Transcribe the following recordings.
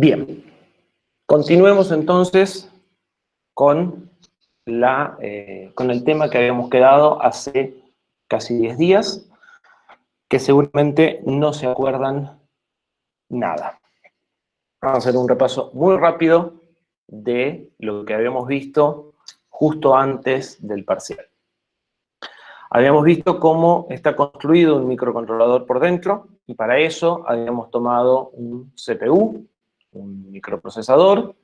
Bien, continuemos entonces con, con el tema que habíamos quedado hace casi 10 días, que seguramente no se acuerdan nada. Vamos a hacer un repaso muy rápido de lo que habíamos visto justo antes del parcial. Habíamos visto cómo está construido un microcontrolador por dentro, y para eso habíamos tomado un CPU, un microprocesador.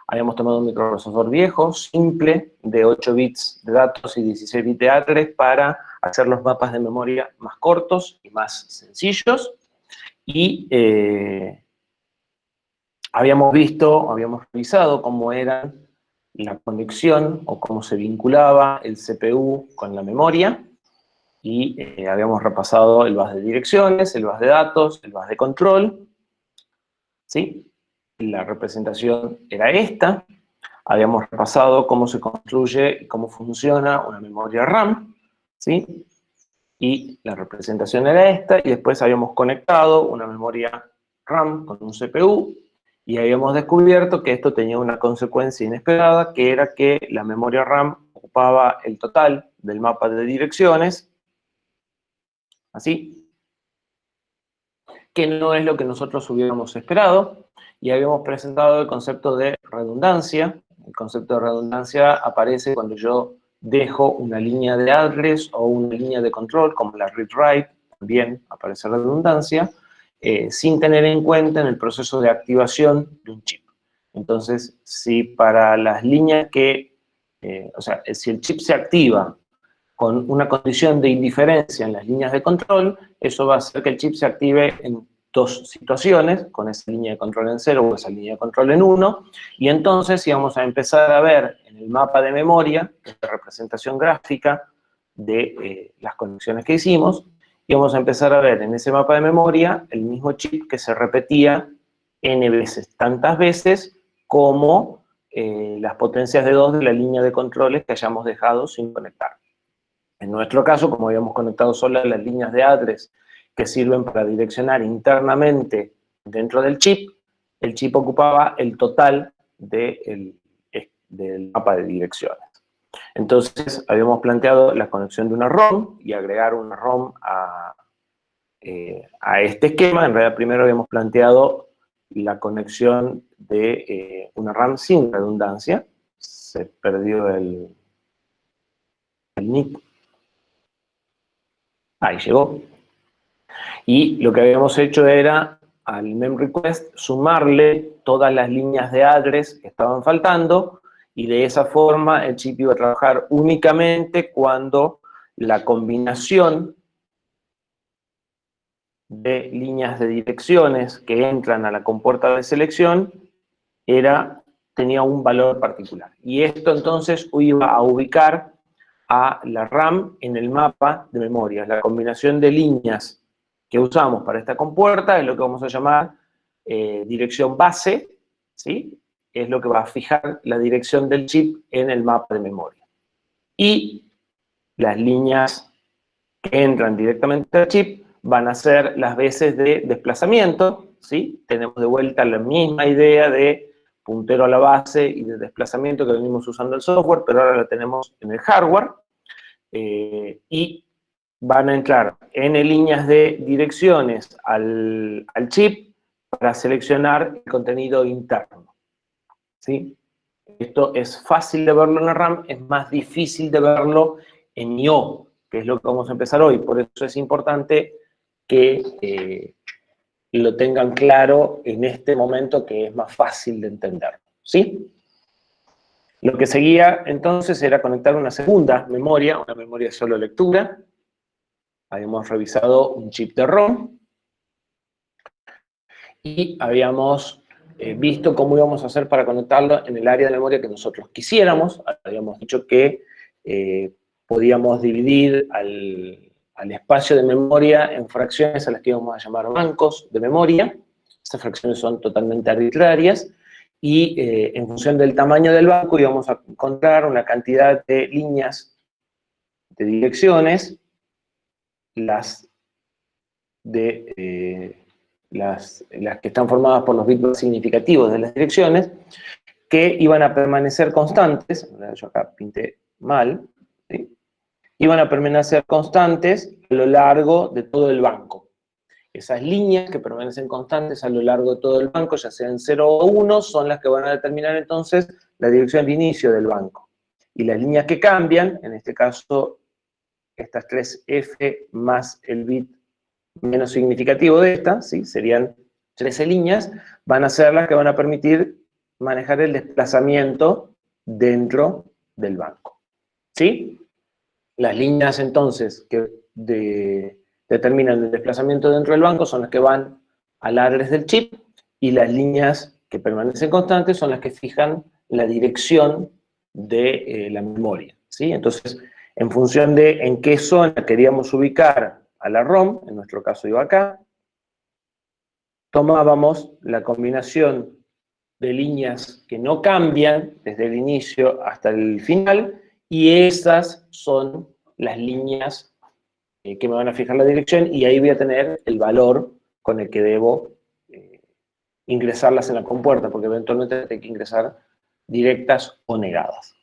Habíamos tomado un microprocesador viejo, simple, de 8 bits de datos y 16 bits de address para hacer los mapas de memoria más cortos y más sencillos. Y habíamos revisado cómo era la conexión o cómo se vinculaba el CPU con la memoria. Y habíamos repasado el bus de direcciones, el bus de datos, el bus de control, ¿sí? La representación era esta. Habíamos repasado cómo se construye y cómo funciona una memoria RAM, ¿sí? Y la representación era esta, y después habíamos conectado una memoria RAM con un CPU, y habíamos descubierto que esto tenía una consecuencia inesperada, que era que la memoria RAM ocupaba el total del mapa de direcciones, así, que no es lo que nosotros hubiéramos esperado, y habíamos presentado el concepto de redundancia. El concepto de redundancia aparece cuando yo dejo una línea de address o una línea de control, como la read-write, también aparece redundancia, sin tener en cuenta en el proceso de activación de un chip. Entonces, si para las líneas si el chip se activa con una condición de indiferencia en las líneas de control, eso va a hacer que el chip se active en dos situaciones, con esa línea de control en 0 o esa línea de control en 1, y entonces íbamos a empezar a ver en el mapa de memoria, que es la representación gráfica de las conexiones que hicimos, íbamos a empezar a ver en ese mapa de memoria el mismo chip que se repetía n veces, tantas veces como las potencias de 2 de la línea de controles que hayamos dejado sin conectar. En nuestro caso, como habíamos conectado solo las líneas de address que sirven para direccionar internamente dentro del chip, el chip ocupaba el total del mapa de direcciones. Entonces, habíamos planteado la conexión de una ROM y agregar una ROM a este esquema. En realidad, primero habíamos planteado la conexión de una RAM sin redundancia. Se perdió el nick. Ahí llegó. Y lo que habíamos hecho era, al memRequest, sumarle todas las líneas de address que estaban faltando, y de esa forma el chip iba a trabajar únicamente cuando la combinación de líneas de direcciones que entran a la compuerta de selección tenía un valor particular. Y esto entonces iba a ubicar a la RAM en el mapa de memoria. La combinación de líneas que usamos para esta compuerta es lo que vamos a llamar dirección base, ¿sí? Es lo que va a fijar la dirección del chip en el mapa de memoria. Y las líneas que entran directamente al chip van a ser las veces de desplazamiento, ¿sí? Tenemos de vuelta la misma idea de puntero a la base y de desplazamiento que venimos usando en el software, pero ahora la tenemos en el hardware. Y van a entrar n líneas de direcciones al chip para seleccionar el contenido interno, ¿sí? Esto es fácil de verlo en la RAM, es más difícil de verlo en I/O, que es lo que vamos a empezar hoy. Por eso es importante que lo tengan claro en este momento, que es más fácil de entender, ¿sí? Lo que seguía entonces era conectar una segunda memoria, una memoria solo lectura. Habíamos revisado un chip de ROM y habíamos visto cómo íbamos a hacer para conectarlo en el área de memoria que nosotros quisiéramos. Habíamos dicho que podíamos dividir al espacio de memoria en fracciones a las que íbamos a llamar bancos de memoria. Estas fracciones son totalmente arbitrarias, y en función del tamaño del banco íbamos a encontrar una cantidad de líneas de direcciones, las de las que están formadas por los bits más significativos de las direcciones, que iban a permanecer constantes, yo acá pinté mal, ¿sí? Iban a permanecer constantes a lo largo de todo el banco. Esas líneas que permanecen constantes a lo largo de todo el banco, ya sean 0 o 1, son las que van a determinar entonces la dirección de inicio del banco. Y las líneas que cambian, en este caso, estas 3F más el bit menos significativo de esta, ¿sí? Serían 13 líneas, van a ser las que van a permitir manejar el desplazamiento dentro del banco. ¿Sí? Las líneas entonces que determinan el desplazamiento dentro del banco son las que van al address del chip, y las líneas que permanecen constantes son las que fijan la dirección de la memoria. ¿Sí? Entonces, en función de en qué zona queríamos ubicar a la ROM, en nuestro caso iba acá, tomábamos la combinación de líneas que no cambian desde el inicio hasta el final, y esas son las líneas que me van a fijar la dirección, y ahí voy a tener el valor con el que debo ingresarlas en la compuerta, porque eventualmente hay que ingresar directas o negadas.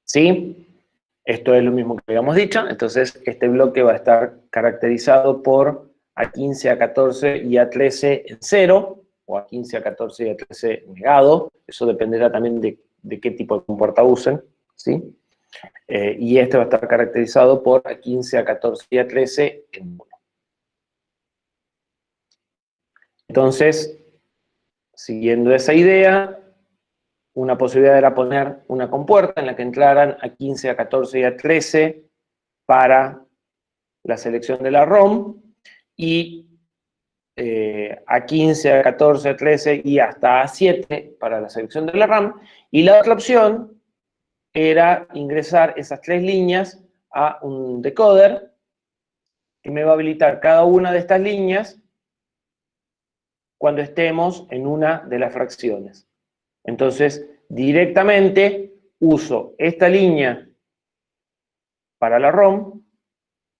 ¿Sí? Esto es lo mismo que habíamos dicho, entonces este bloque va a estar caracterizado por A15, A14 y A13 en 0, o A15, A14 y A13 negado, eso dependerá también de qué tipo de compuerta usen, ¿sí? Y este va a estar caracterizado por A15, A14 y A13 en 1. Entonces, siguiendo esa idea, una posibilidad era poner una compuerta en la que entraran A15, A14 y A13 para la selección de la ROM, y A15, A14, A13 y hasta A7 para la selección de la RAM, y la otra opción era ingresar esas 3 líneas a un decoder que me va a habilitar cada una de estas líneas cuando estemos en una de las fracciones. Entonces, directamente uso esta línea para la ROM,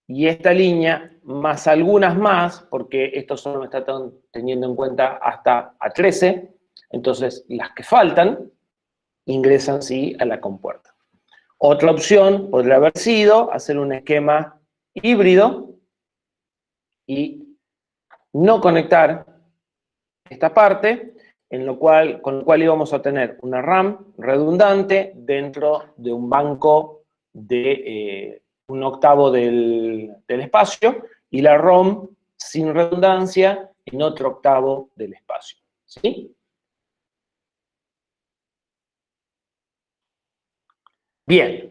y esta línea más algunas más, porque esto solo me está teniendo en cuenta hasta A13, entonces las que faltan ingresan sí a la compuerta. Otra opción podría haber sido hacer un esquema híbrido y no conectar esta parte, con lo cual íbamos a tener una RAM redundante dentro de un banco de 1/8 del espacio, y la ROM sin redundancia en otro octavo del espacio. ¿Sí? Bien.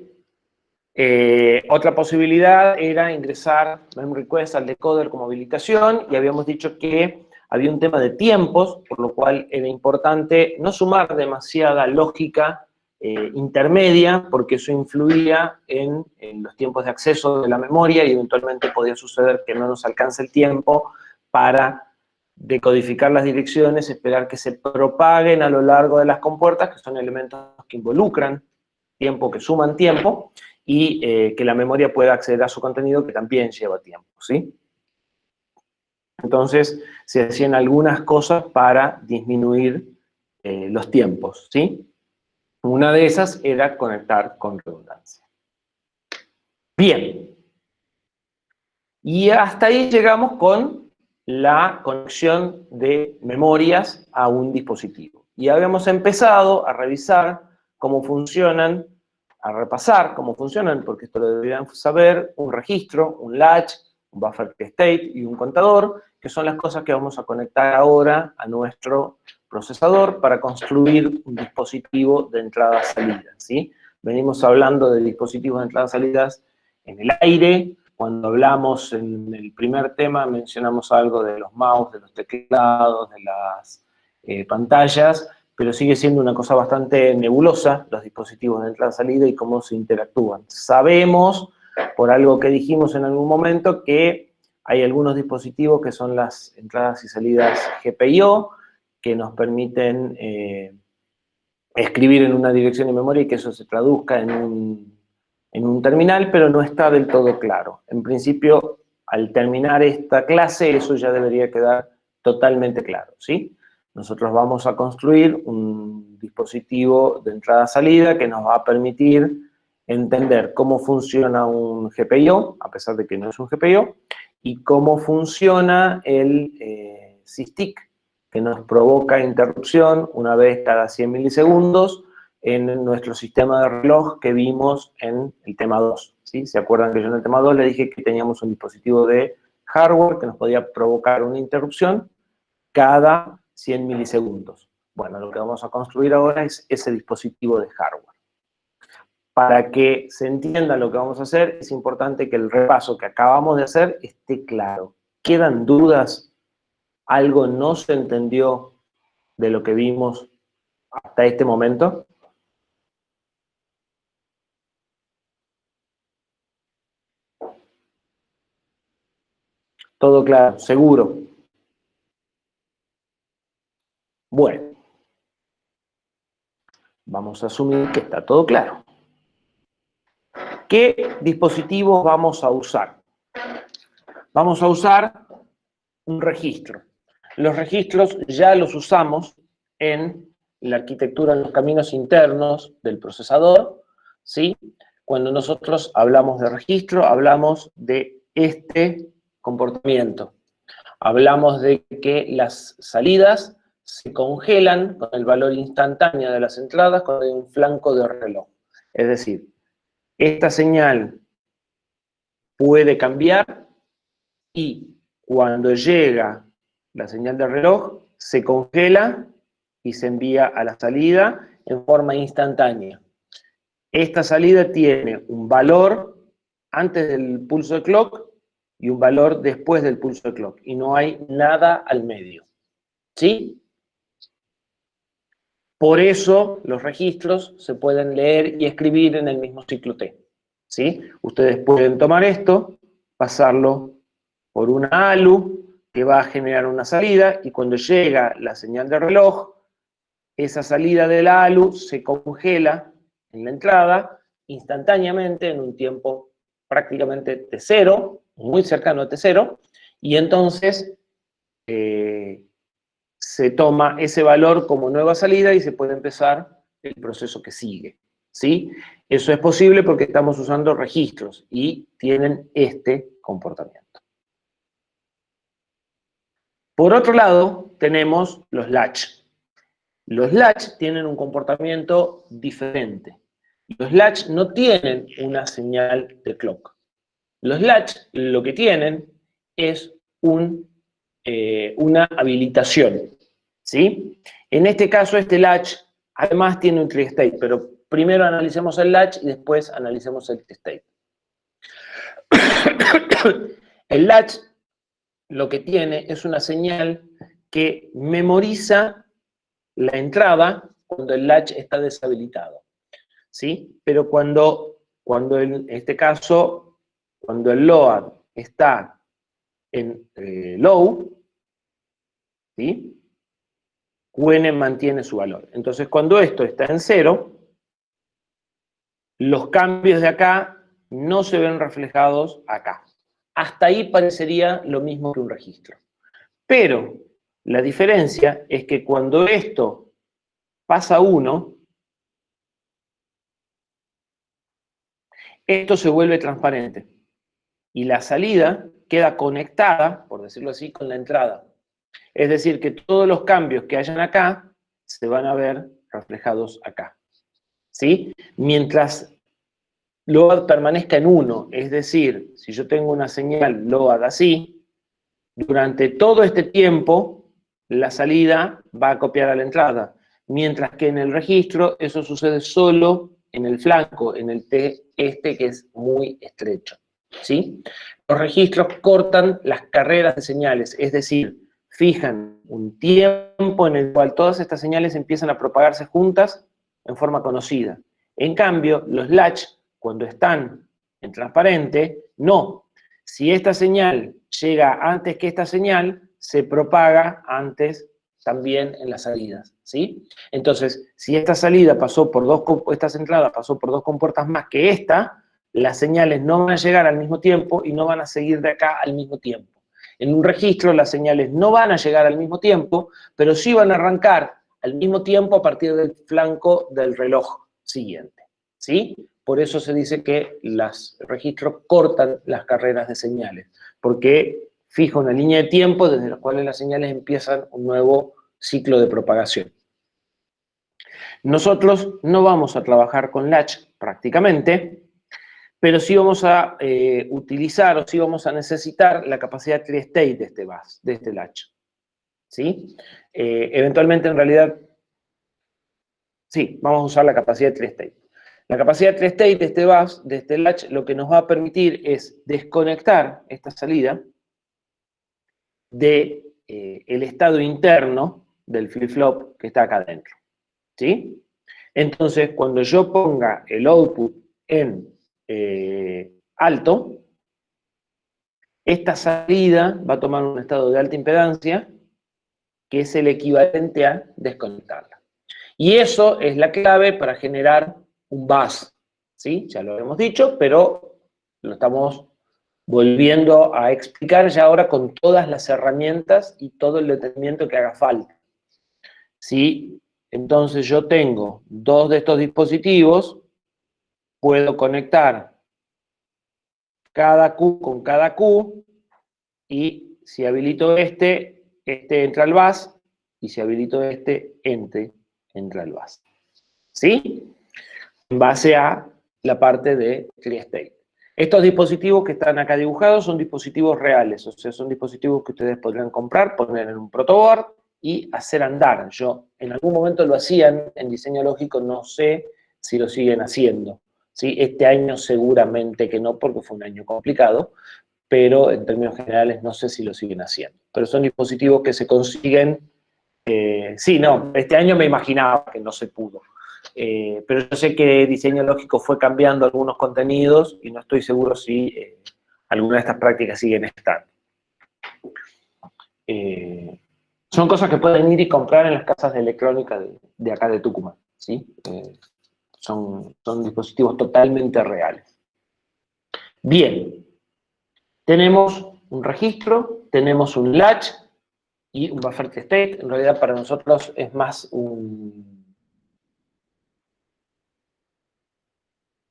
Otra posibilidad era ingresar memory request al decoder como habilitación, y habíamos dicho que había un tema de tiempos, por lo cual era importante no sumar demasiada lógica intermedia, porque eso influía en los tiempos de acceso de la memoria, y eventualmente podía suceder que no nos alcance el tiempo para decodificar las direcciones, esperar que se propaguen a lo largo de las compuertas, que son elementos que involucran tiempo, que suman tiempo, y que la memoria pueda acceder a su contenido, que también lleva tiempo, ¿sí? Entonces, se hacían algunas cosas para disminuir los tiempos, ¿sí? Una de esas era conectar con redundancia. Bien. Y hasta ahí llegamos con la conexión de memorias a un dispositivo. Y habíamos empezado a revisar cómo funcionan, a repasar cómo funcionan, porque esto lo deberían saber, un registro, un latch, un buffer state y un contador, que son las cosas que vamos a conectar ahora a nuestro procesador para construir un dispositivo de entrada-salida, ¿sí? Venimos hablando de dispositivos de entrada-salidas en el aire. Cuando hablamos en el primer tema mencionamos algo de los mouse, de los teclados, de las pantallas, pero sigue siendo una cosa bastante nebulosa los dispositivos de entrada-salida y cómo se interactúan. Sabemos, por algo que dijimos en algún momento, que hay algunos dispositivos que son las entradas y salidas GPIO, que nos permiten escribir en una dirección de memoria y que eso se traduzca en un terminal, pero no está del todo claro. En principio, al terminar esta clase eso ya debería quedar totalmente claro, ¿sí? Nosotros vamos a construir un dispositivo de entrada-salida que nos va a permitir entender cómo funciona un GPIO, a pesar de que no es un GPIO, y cómo funciona el SysTick, que nos provoca interrupción una vez cada 100 milisegundos en nuestro sistema de reloj que vimos en el tema 2. ¿Sí? ¿Se acuerdan que yo en el tema 2 le dije que teníamos un dispositivo de hardware que nos podía provocar una interrupción cada 100 milisegundos? Bueno, lo que vamos a construir ahora es ese dispositivo de hardware. Para que se entienda lo que vamos a hacer, es importante que el repaso que acabamos de hacer esté claro. ¿Quedan dudas? ¿Algo no se entendió de lo que vimos hasta este momento? Todo claro, seguro. Bueno, vamos a asumir que está todo claro. ¿Qué dispositivos vamos a usar? Vamos a usar un registro. Los registros ya los usamos en la arquitectura de los caminos internos del procesador, ¿sí? Cuando nosotros hablamos de registro, hablamos de este comportamiento. Hablamos de que las salidas se congelan con el valor instantáneo de las entradas con un flanco de reloj. Es decir, esta señal puede cambiar y cuando llega la señal de reloj se congela y se envía a la salida en forma instantánea. Esta salida tiene un valor antes del pulso de clock y un valor después del pulso de clock, y no hay nada al medio. ¿Sí? Por eso los registros se pueden leer y escribir en el mismo ciclo T. ¿Sí? Ustedes pueden tomar esto, pasarlo por una ALU que va a generar una salida, y cuando llega la señal de reloj, esa salida de la ALU se congela en la entrada instantáneamente en un tiempo prácticamente T0, muy cercano a T0, y entonces se toma ese valor como nueva salida y se puede empezar el proceso que sigue, ¿sí? Eso es posible porque estamos usando registros y tienen este comportamiento. Por otro lado, tenemos los latch. Los latch tienen un comportamiento diferente. Los latch no tienen una señal de clock. Los latch lo que tienen es una habilitación, ¿sí? En este caso, este latch además tiene un tri-state, pero primero analicemos el latch y después analicemos el tri-state. El latch lo que tiene es una señal que memoriza la entrada cuando el latch está deshabilitado, ¿sí? Pero cuando en este caso, cuando el load está en low, ¿sí? QN mantiene su valor. Entonces, cuando esto está en 0, los cambios de acá no se ven reflejados acá. Hasta ahí parecería lo mismo que un registro. Pero la diferencia es que cuando esto pasa a 1, esto se vuelve transparente. Y la salida queda conectada, por decirlo así, con la entrada. Es decir, que todos los cambios que hayan acá se van a ver reflejados acá. ¿Sí? Mientras load permanezca en 1, es decir, si yo tengo una señal load así, durante todo este tiempo la salida va a copiar a la entrada, mientras que en el registro eso sucede solo en el flanco, en el T este que es muy estrecho. ¿Sí? Los registros cortan las carreras de señales, es decir, fijan un tiempo en el cual todas estas señales empiezan a propagarse juntas en forma conocida. En cambio, los latch, cuando están en transparente, no. Si esta señal llega antes que esta señal, se propaga antes también en las salidas, ¿sí? Entonces, si esta salida pasó por esta entrada pasó por 2 compuertas más que esta, las señales no van a llegar al mismo tiempo y no van a seguir de acá al mismo tiempo. En un registro las señales no van a llegar al mismo tiempo, pero sí van a arrancar al mismo tiempo a partir del flanco del reloj siguiente, ¿sí? Por eso se dice que los registros cortan las carreras de señales, porque fija una línea de tiempo desde la cual las señales empiezan un nuevo ciclo de propagación. Nosotros no vamos a trabajar con latch prácticamente, pero sí vamos a utilizar o sí vamos a necesitar la capacidad tri-state de este bus, de este latch. ¿Sí? Eventualmente, en realidad, sí, vamos a usar la capacidad tri-state. La capacidad tri-state de este bus, de este latch, lo que nos va a permitir es desconectar esta salida del estado interno del flip-flop que está acá adentro. ¿Sí? Entonces, cuando yo ponga el output en alto, esta salida va a tomar un estado de alta impedancia, que es el equivalente a desconectarla. Y eso es la clave para generar un bus, ¿sí? Ya lo hemos dicho, pero lo estamos volviendo a explicar ya ahora con todas las herramientas y todo el detenimiento que haga falta. ¿Sí? Entonces yo tengo dos de estos dispositivos, puedo conectar cada Q con cada Q, y si habilito este entra al bus, y si habilito este entra al bus. ¿Sí? En base a la parte de tri-state. Estos dispositivos que están acá dibujados son dispositivos reales, o sea, son dispositivos que ustedes podrían comprar, poner en un protoboard y hacer andar. Yo en algún momento lo hacían en diseño lógico, no sé si lo siguen haciendo. ¿Sí? Este año seguramente que no, porque fue un año complicado, pero en términos generales no sé si lo siguen haciendo. Pero son dispositivos que se consiguen, sí, no, este año me imaginaba que no se pudo. Pero yo sé que diseño lógico fue cambiando algunos contenidos y no estoy seguro si alguna de estas prácticas siguen estando. Son cosas que pueden ir y comprar en las casas de electrónica de acá de Tucumán, ¿sí? Son dispositivos totalmente reales. Bien, tenemos un registro, tenemos un latch y un buffer tri-state. En realidad para nosotros es más un...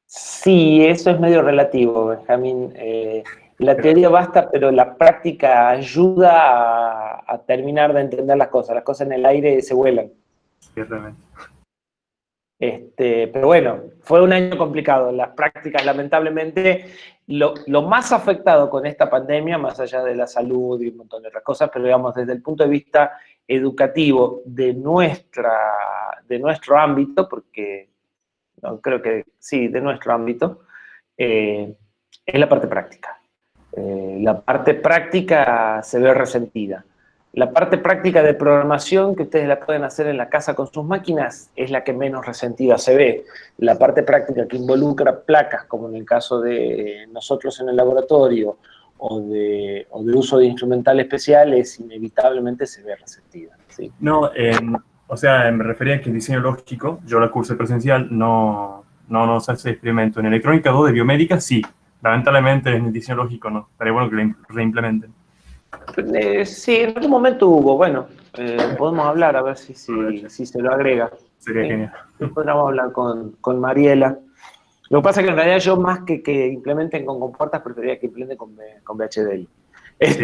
Sí, eso es medio relativo, Benjamín. La teoría basta, pero la práctica ayuda a terminar de entender las cosas. Las cosas en el aire se vuelan. Ciertamente. Pero bueno, fue un año complicado. Las prácticas, lamentablemente, lo más afectado con esta pandemia, más allá de la salud y un montón de otras cosas, pero digamos, desde el punto de vista educativo de nuestro ámbito, porque no, creo que sí, de nuestro ámbito, es la parte práctica. La parte práctica se ve resentida. La parte práctica de programación que ustedes la pueden hacer en la casa con sus máquinas es la que menos resentida se ve. La parte práctica que involucra placas, como en el caso de nosotros en el laboratorio, o de uso de instrumental especial, inevitablemente se ve resentida. ¿Sí? No, o sea, me refería a que en diseño lógico, yo la curso presencial, no se hace experimento. En electrónica 2 de biomédica, sí. Lamentablemente en el diseño lógico no. Estaría bueno que lo reimplementen. Sí, en algún momento hubo. Bueno, podemos hablar a ver si se lo agrega. Sería genial. Podríamos hablar con Mariela. Lo que pasa es que en realidad yo más que implementen con compuertas, preferiría que implementen con VHDL. Sí,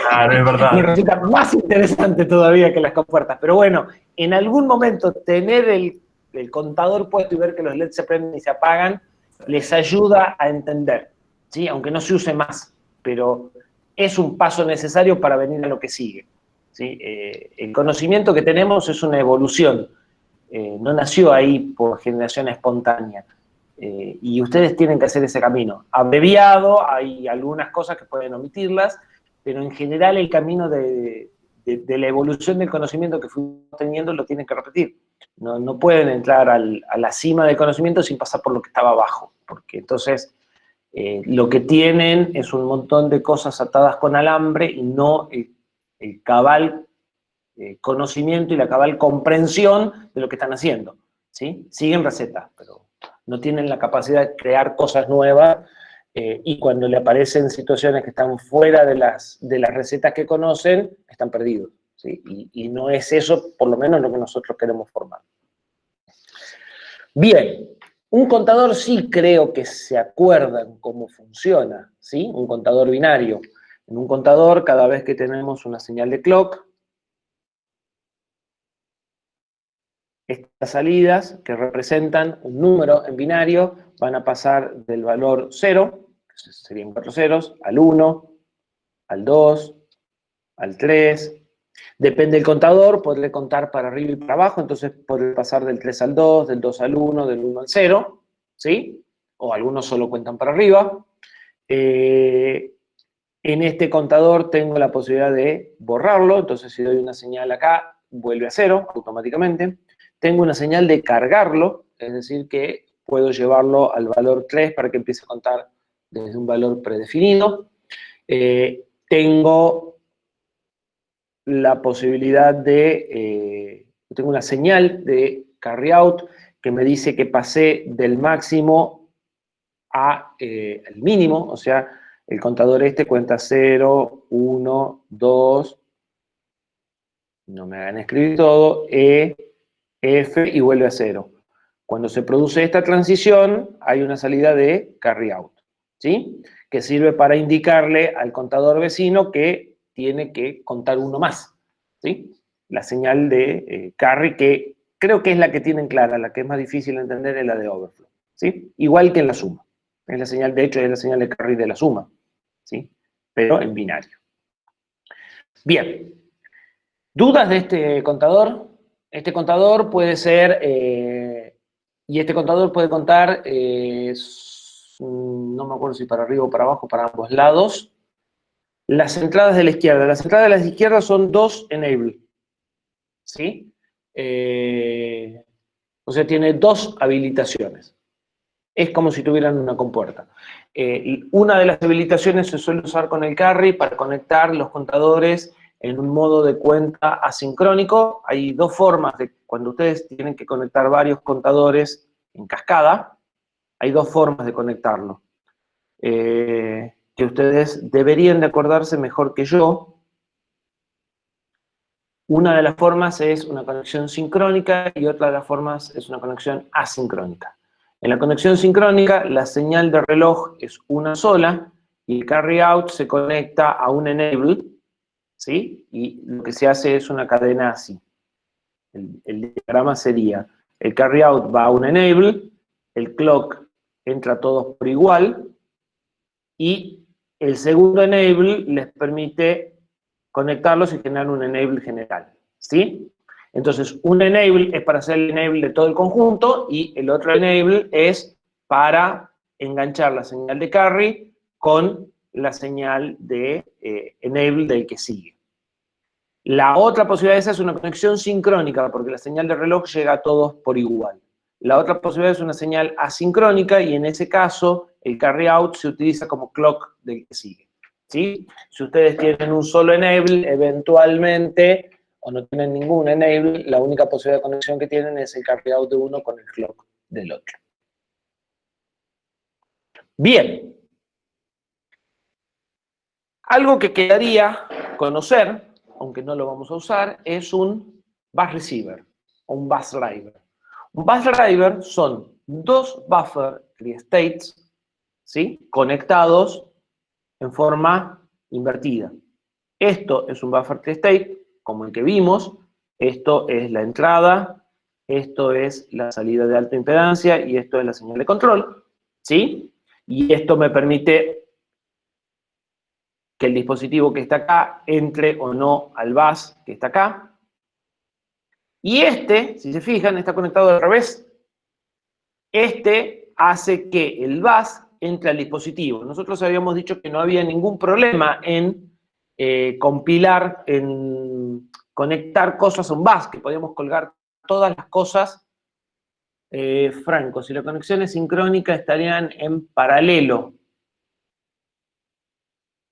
claro, es verdad. Me resulta más interesante todavía que las compuertas. Pero bueno, en algún momento tener el contador puesto y ver que los LEDs se prenden y se apagan, les ayuda a entender, ¿sí? Aunque no se use más, pero es un paso necesario para venir a lo que sigue, ¿sí? El conocimiento que tenemos es una evolución, no nació ahí por generación espontánea. Y ustedes tienen que hacer ese camino. Abreviado, hay algunas cosas que pueden omitirlas, pero en general el camino de la evolución del conocimiento que fuimos teniendo lo tienen que repetir. No pueden entrar a la cima del conocimiento sin pasar por lo que estaba abajo, porque entonces lo que tienen es un montón de cosas atadas con alambre y no el cabal conocimiento y la cabal comprensión de lo que están haciendo. ¿Sí? Siguen recetas, pero no tienen la capacidad de crear cosas nuevas, y cuando le aparecen situaciones que están fuera de las recetas que conocen, están perdidos, ¿sí? Y no es eso, por lo menos, lo que nosotros queremos formar. Bien, un contador sí creo que se acuerdan cómo funciona, ¿sí? Un contador binario. En un contador, cada vez que tenemos una señal de clock, estas salidas que representan un número en binario van a pasar del valor 0, que serían 4 ceros, al 1, al 2, al 3. Depende del contador, podré contar para arriba y para abajo, entonces podré pasar del 3 al 2, del 2 al 1, del 1 al 0, ¿sí? O algunos solo cuentan para arriba. En este contador tengo la posibilidad de borrarlo, entonces si doy una señal acá, vuelve a 0 automáticamente. Tengo una señal de cargarlo, es decir, que puedo llevarlo al valor 3 para que empiece a contar desde un valor predefinido. Tengo la posibilidad de, tengo una señal de carry out que me dice que pasé del máximo al mínimo, o sea, el contador este cuenta 0, 1, 2, no me hagan escribir todo, E, F y vuelve a 0. Cuando se produce esta transición, hay una salida de carry out, ¿sí? Que sirve para indicarle al contador vecino que tiene que contar uno más, ¿sí? La señal de carry, que creo que es la que tienen clara, la que es más difícil de entender es la de overflow, ¿sí? Igual que en la suma. Es la señal, de hecho, es la señal de carry de la suma, ¿sí? Pero en binario. Bien. ¿Dudas de este contador? Este contador puede ser, y este contador puede contar, no me acuerdo si para arriba o para abajo, para ambos lados. Las entradas de la izquierda. Las entradas de la izquierda son 2 enable, ¿sí? O sea, tiene 2 habilitaciones. Es como si tuvieran una compuerta. Una de las habilitaciones se suele usar con el carry para conectar los contadores en un modo de cuenta asincrónico. Hay 2 formas de, cuando ustedes tienen que conectar varios contadores en cascada, hay 2 formas de conectarlo. Que ustedes deberían de acordarse mejor que yo. Una de las formas es una conexión sincrónica y otra de las formas es una conexión asincrónica. En la conexión sincrónica, la señal de reloj es una sola y el carry out se conecta a un enable, ¿sí? Y lo que se hace es una cadena así. El diagrama sería, el carry out va a un enable, el clock entra a todos por igual, y el segundo enable les permite conectarlos y generar un enable general, ¿sí? Entonces, un enable es para hacer el enable de todo el conjunto y el otro enable es para enganchar la señal de carry con la señal de enable del que sigue. La otra posibilidad de esa es una conexión sincrónica, porque la señal de reloj llega a todos por igual. La otra posibilidad es una señal asincrónica y en ese caso el carry out se utiliza como clock del que sigue, ¿sí? Si ustedes tienen un solo enable, eventualmente, o no tienen ningún enable, la única posibilidad de conexión que tienen es el carry out de uno con el clock del otro. Bien. Algo que quedaría conocer, aunque no lo vamos a usar, es un bus receiver o un bus driver. Un bus driver son 2 buffer states, ¿sí? Conectados en forma invertida. Esto es un buffer state, como el que vimos. Esto es la entrada, esto es la salida de alta impedancia y esto es la señal de control, ¿sí? Y esto me permite que el dispositivo que está acá entre o no al bus que está acá. Y este, si se fijan, está conectado al revés. Este hace que el bus entre al dispositivo. Nosotros habíamos dicho que no había ningún problema en compilar, en conectar cosas a un bus, que podíamos colgar todas las cosas. Franco, si la conexión es sincrónica, estarían en paralelo.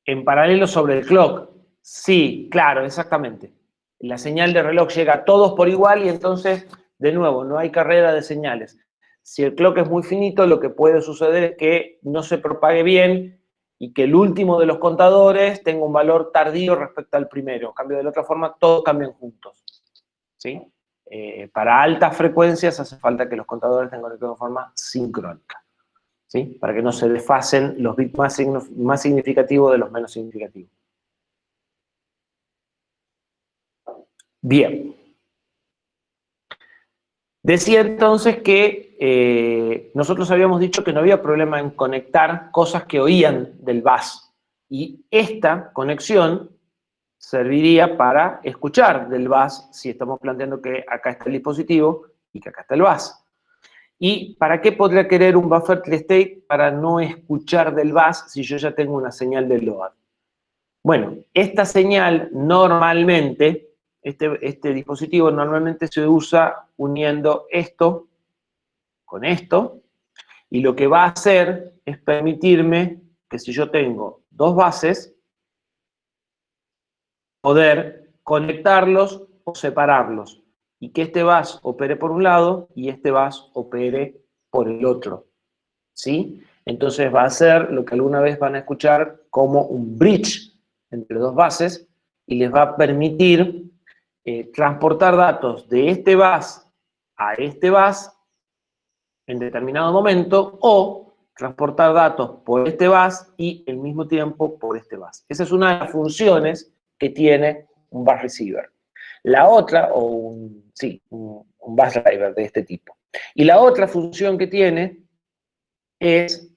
En paralelo sobre el clock. Sí, claro, exactamente. La señal de reloj llega a todos por igual y entonces, de nuevo, no hay carrera de señales. Si el clock es muy finito, lo que puede suceder es que no se propague bien y que el último de los contadores tenga un valor tardío respecto al primero. En cambio, de la otra forma, todos cambian juntos. ¿Sí? Para altas frecuencias hace falta que los contadores estén conectados de forma sincrónica. ¿Sí? Para que no se desfasen los bits más significativos de los menos significativos. Bien. Decía entonces que nosotros habíamos dicho que no había problema en conectar cosas que oían del bus. Y esta conexión serviría para escuchar del bus si estamos planteando que acá está el dispositivo y que acá está el bus. ¿Y para qué podría querer un buffer state para no escuchar del bus si yo ya tengo una señal de load? Bueno, esta señal normalmente, este dispositivo normalmente se usa uniendo esto con esto, y lo que va a hacer es permitirme que si yo tengo dos bases, poder conectarlos o separarlos, y que este bus opere por un lado y este bus opere por el otro, ¿sí? Entonces va a ser lo que alguna vez van a escuchar como un bridge entre dos bases, y les va a permitir transportar datos de este bus a este bus en determinado momento, o transportar datos por este bus y al mismo tiempo por este bus. Esa es una de las funciones que tiene un bus receiver. La otra, o un bus driver de este tipo. Y la otra función que tiene es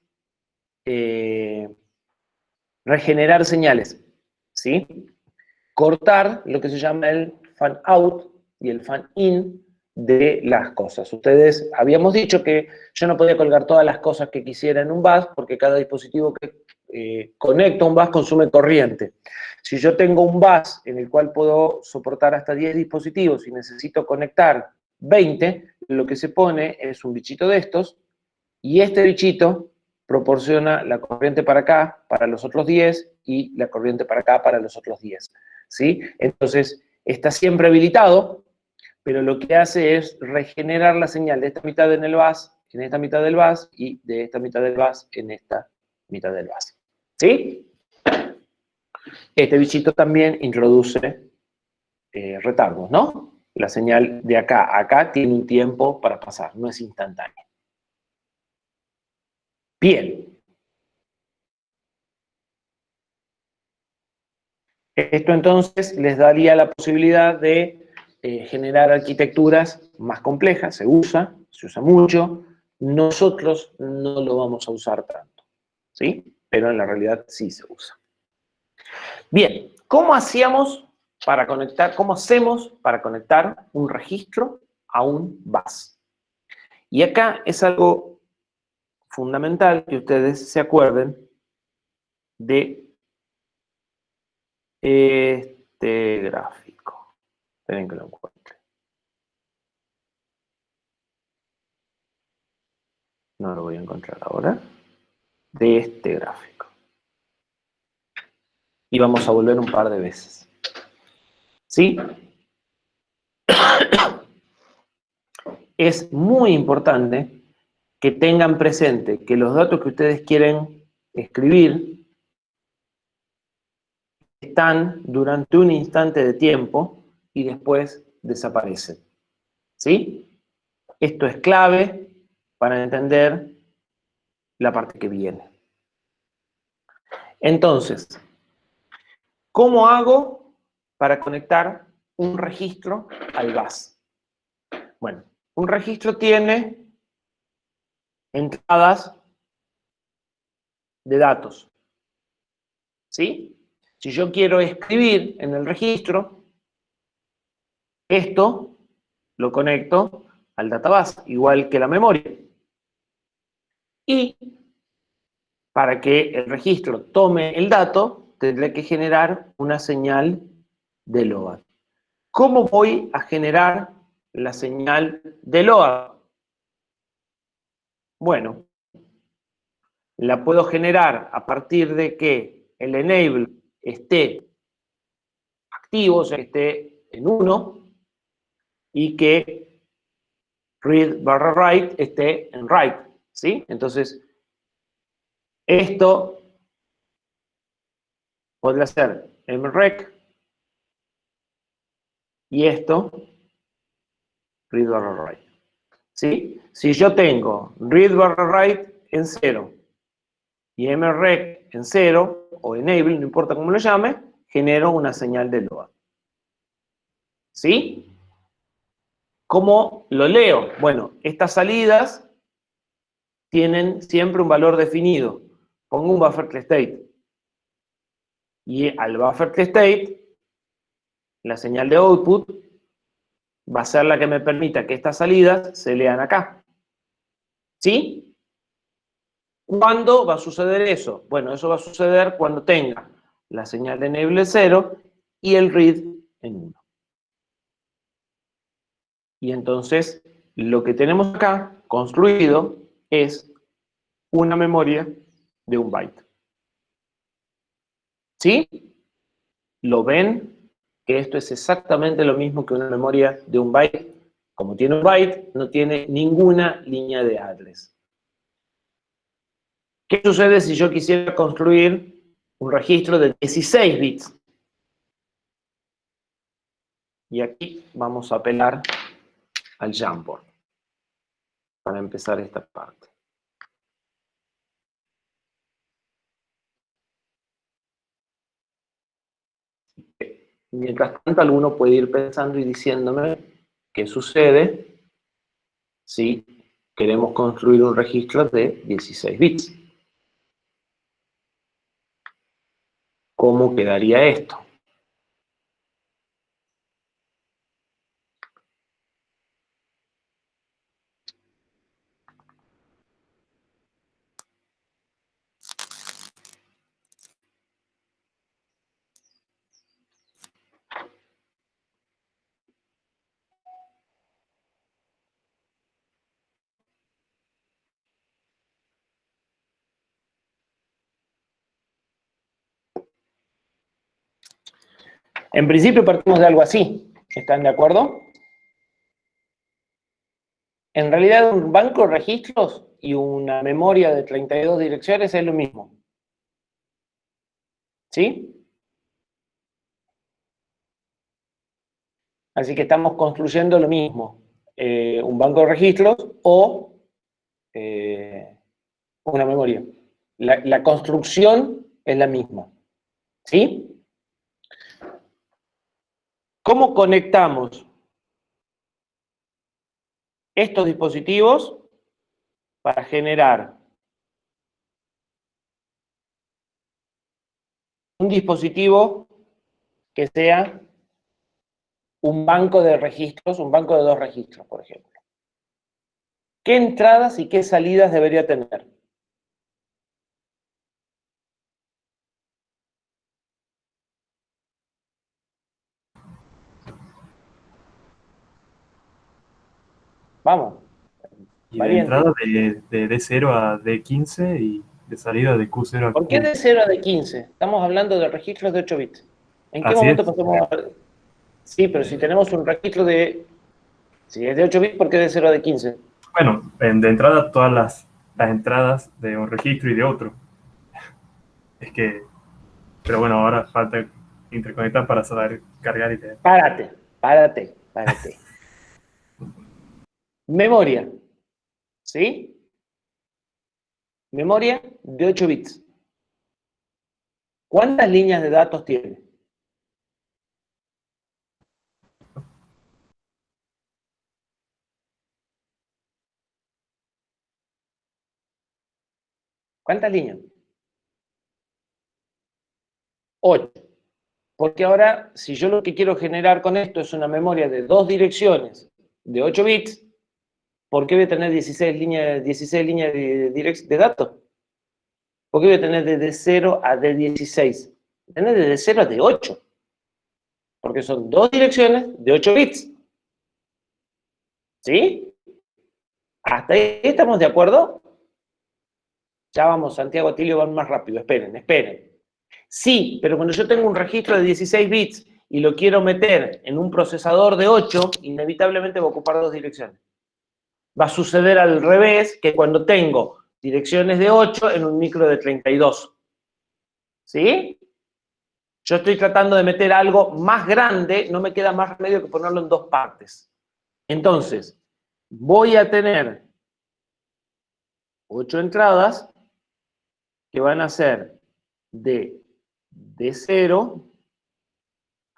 regenerar señales, ¿sí? Cortar lo que se llama el fan out y el fan in de las cosas. Ustedes, habíamos dicho que yo no podía colgar todas las cosas que quisiera en un bus, porque cada dispositivo que conecta un bus consume corriente. Si yo tengo un bus en el cual puedo soportar hasta 10 dispositivos y necesito conectar 20, lo que se pone es un bichito de estos, y este bichito proporciona la corriente para acá, para los otros 10, y la corriente para acá, para los otros 10. ¿Sí? Entonces, está siempre habilitado, pero lo que hace es regenerar la señal de esta mitad en el bus, en esta mitad del bus, y de esta mitad del bus en esta mitad del bus. ¿Sí? Este bichito también introduce retardos, ¿no? La señal de acá a acá tiene un tiempo para pasar, no es instantánea. Bien. Esto entonces les daría la posibilidad de generar arquitecturas más complejas. Se usa mucho. Nosotros no lo vamos a usar tanto, ¿sí? Pero en la realidad sí se usa. Bien, ¿cómo hacemos para conectar, cómo hacemos para conectar un registro a un bus? Y acá es algo fundamental que ustedes se acuerden de este gráfico. Esperen que lo encuentre. No lo voy a encontrar ahora. De este gráfico. Y vamos a volver un par de veces. ¿Sí? Es muy importante que tengan presente que los datos que ustedes quieren escribir están durante un instante de tiempo y después desaparecen. ¿Sí? Esto es clave para entender la parte que viene. Entonces, ¿cómo hago para conectar un registro al bus? Bueno, un registro tiene entradas de datos. ¿Sí? Si yo quiero escribir en el registro, esto lo conecto al database, igual que la memoria. Y para que el registro tome el dato, tendré que generar una señal de load. ¿Cómo voy a generar la señal de load? Bueno, la puedo generar a partir de que el enable esté activo, o sea, que esté en 1, y que read/write esté en write, ¿sí? Entonces, esto podría ser mrec y esto read/write, ¿sí? Si yo tengo read/write en 0 y mrec en 0 o enable, no importa cómo lo llame, genero una señal de load, ¿sí? ¿Cómo lo leo? Bueno, estas salidas tienen siempre un valor definido. Pongo un buffer state. Y al buffer state, la señal de output va a ser la que me permita que estas salidas se lean acá. ¿Sí? ¿Cuándo va a suceder eso? Bueno, eso va a suceder cuando tenga la señal de enable 0 y el read en 1. Y entonces, lo que tenemos acá construido es una memoria de 1 byte. ¿Sí? ¿Lo ven? Que esto es exactamente lo mismo que una memoria de 1 byte. Como tiene 1 byte, no tiene ninguna línea de address. ¿Qué sucede si yo quisiera construir un registro de 16 bits? Y aquí vamos a apelar al Jamboard para empezar esta parte. Mientras tanto, alguno puede ir pensando y diciéndome qué sucede si queremos construir un registro de 16 bits. ¿Cómo quedaría esto? En principio partimos de algo así. ¿Están de acuerdo? En realidad, un banco de registros y una memoria de 32 direcciones es lo mismo. ¿Sí? Así que estamos construyendo lo mismo. Un banco de registros o una memoria. La construcción es la misma. ¿Sí? ¿Cómo conectamos estos dispositivos para generar un dispositivo que sea un banco de registros, un banco de 2 registros, por ejemplo? ¿Qué entradas y qué salidas debería tener? Vamos, Y de valiente. entrada de D0 a D15 y de salida de Q0 a ¿Por qué Q. de 0 a de 15? Estamos hablando de registros de 8 bits. ¿En qué Así momento es. pasamos a... Sí, pero si tenemos un registro de... Si es de 8 bits, ¿por qué de 0 a de 15? Bueno, de entrada todas las entradas de un registro y de otro. Es que, pero bueno, ahora falta interconectar para saber cargar y leer. Párate. Memoria. ¿Sí? Memoria de 8 bits. ¿Cuántas líneas de datos tiene? ¿Cuántas líneas? 8. Porque ahora, si yo lo que quiero generar con esto es una memoria de 2 direcciones de 8 bits, ¿por qué voy a tener 16 líneas de datos? ¿Por qué voy a tener desde 0 a D16? Voy a tener desde 0 a D8. Porque son 2 direcciones de 8 bits. ¿Sí? ¿Hasta ahí estamos de acuerdo? Ya vamos, Santiago Atilio, van más rápido. Esperen. Sí, pero cuando yo tengo un registro de 16 bits y lo quiero meter en un procesador de 8, inevitablemente va a ocupar 2 direcciones. Va a suceder al revés que cuando tengo direcciones de 8 en un micro de 32. ¿Sí? Yo estoy tratando de meter algo más grande, no me queda más remedio que ponerlo en dos partes. Entonces, voy a tener 8 entradas que van a ser de D0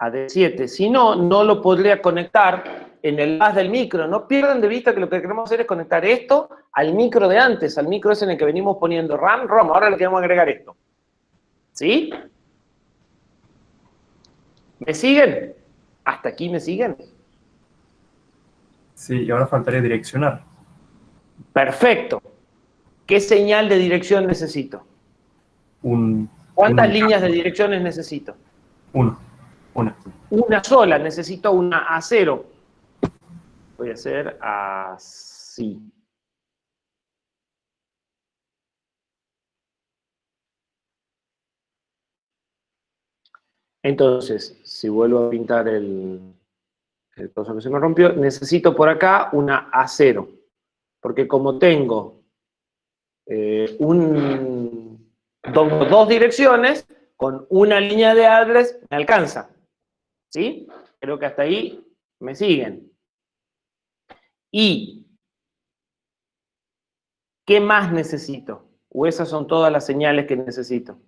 a D7. Si no, no lo podría conectar en el bus del micro. No pierdan de vista que lo que queremos hacer es conectar esto al micro de antes, al micro ese en el que venimos poniendo RAM, ROM. Ahora le queremos agregar esto. ¿Sí? ¿Me siguen? ¿Hasta aquí me siguen? Sí, y ahora faltaría direccionar. Perfecto. ¿Qué señal de dirección necesito? Un, ¿Cuántas un- líneas de direcciones necesito? uno, una. Una sola, necesito una A0. Voy a hacer así. Entonces, si vuelvo a pintar el coso que se me rompió, necesito por acá una A0. Porque como tengo dos direcciones, con una línea de address me alcanza. ¿Sí? Creo que hasta ahí me siguen. ¿Y qué más necesito? ¿O esas son todas las señales que necesito?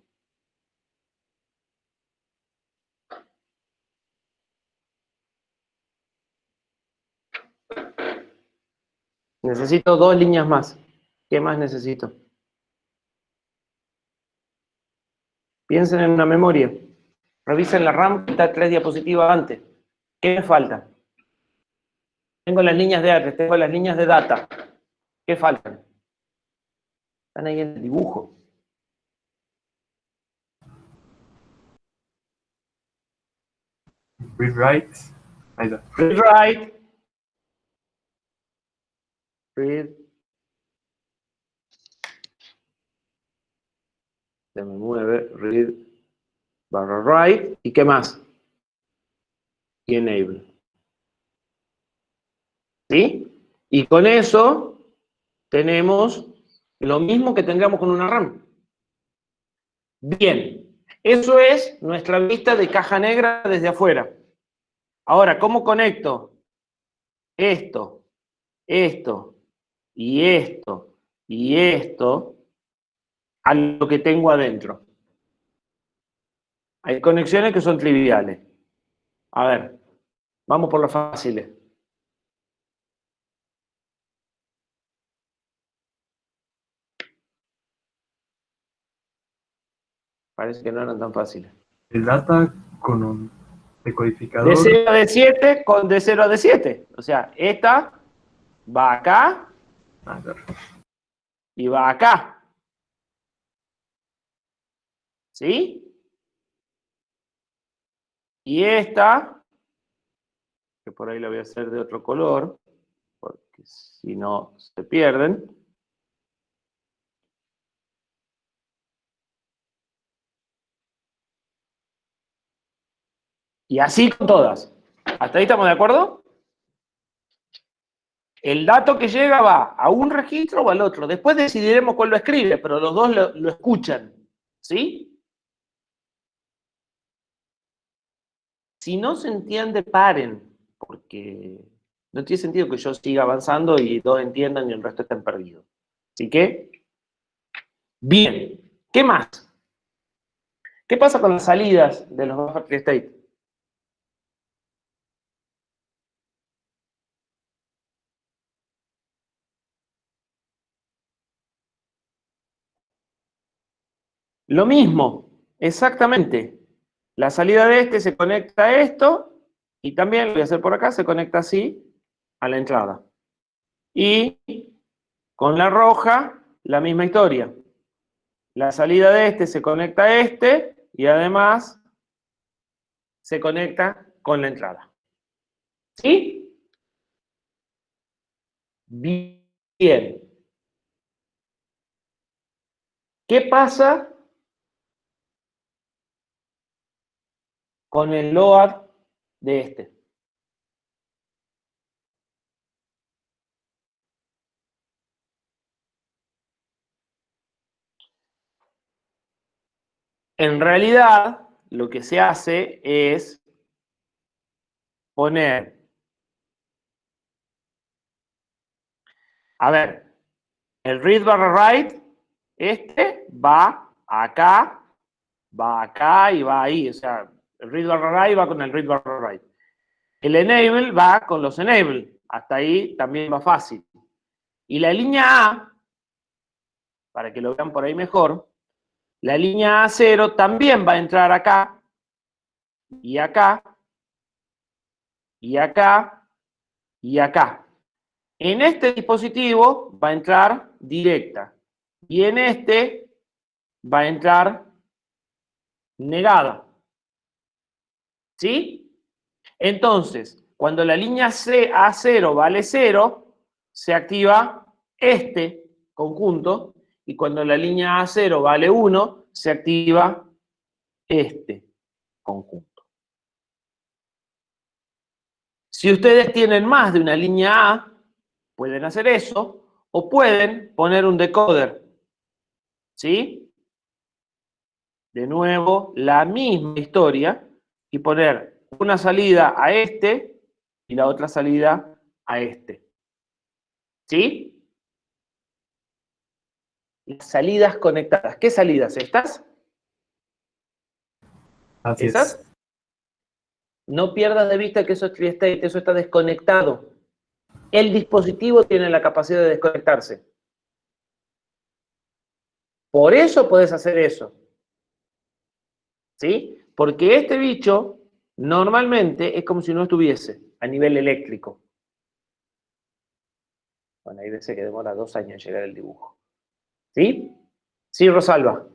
Necesito dos líneas más. ¿Qué más necesito? Piensen en una memoria. Revisen la RAM, que está 3 diapositivas antes. ¿Qué me falta? Tengo las líneas de address, tengo las líneas de data. ¿Qué faltan? Están ahí en el dibujo. Read write. Ahí está. Read write. Read. Se me mueve. Read barra write. ¿Y qué más? Y enable. ¿Sí? Y con eso tenemos lo mismo que tendríamos con una RAM. Bien. Eso es nuestra vista de caja negra desde afuera. Ahora, ¿cómo conecto esto, esto y esto y esto a lo que tengo adentro? Hay conexiones que son triviales. A ver, vamos por las fáciles. Parece que no eran tan fáciles. El data con un De decodificador. 0 a D7 con de 0 a D7. O sea, esta va acá A ver. y va acá. ¿Sí? Y esta, que por ahí la voy a hacer de otro color, porque si no se pierden. Y así con todas. ¿Hasta ahí estamos de acuerdo? El dato que llega va a un registro o al otro. Después decidiremos cuál lo escribe, pero los dos lo escuchan. ¿Sí? Si no se entiende, paren, porque no tiene sentido que yo siga avanzando y dos entiendan y el resto estén perdidos. Así que, bien. ¿Qué más? ¿Qué pasa con las salidas de los buffer free state? Lo mismo, exactamente. La salida de este se conecta a esto y también, lo voy a hacer por acá, se conecta así a la entrada. Y con la roja, la misma historia. La salida de este se conecta a este y además se conecta con la entrada. ¿Sí? Bien. ¿Qué pasa con el load de este? En realidad, lo que se hace es poner, a ver, el read barra write, este va acá y va ahí. O sea, el read barra write va con el read barra write. El enable va con los enable. Hasta ahí también va fácil. Y la línea A, para que lo vean por ahí mejor, la línea A0 también va a entrar acá, y acá, y acá, y acá. En este dispositivo va a entrar directa. Y en este va a entrar negada. ¿Sí? Entonces, cuando la línea A0 vale 0, se activa este conjunto. Y cuando la línea A0 vale 1, se activa este conjunto. Si ustedes tienen más de una línea A, pueden hacer eso, o pueden poner un decoder. ¿Sí? De nuevo, la misma historia, y poner una salida a este y la otra salida a este. ¿Sí? Las salidas conectadas. ¿Qué salidas? ¿Estas? Así ¿Esas? es. No pierdas de vista que eso es free state, eso está desconectado. El dispositivo tiene la capacidad de desconectarse. Por eso puedes hacer eso. ¿Sí? Porque este bicho normalmente es como si no estuviese a nivel eléctrico. Bueno, hay veces que demora 2 años en llegar el dibujo. ¿Sí? Sí, Rosalba.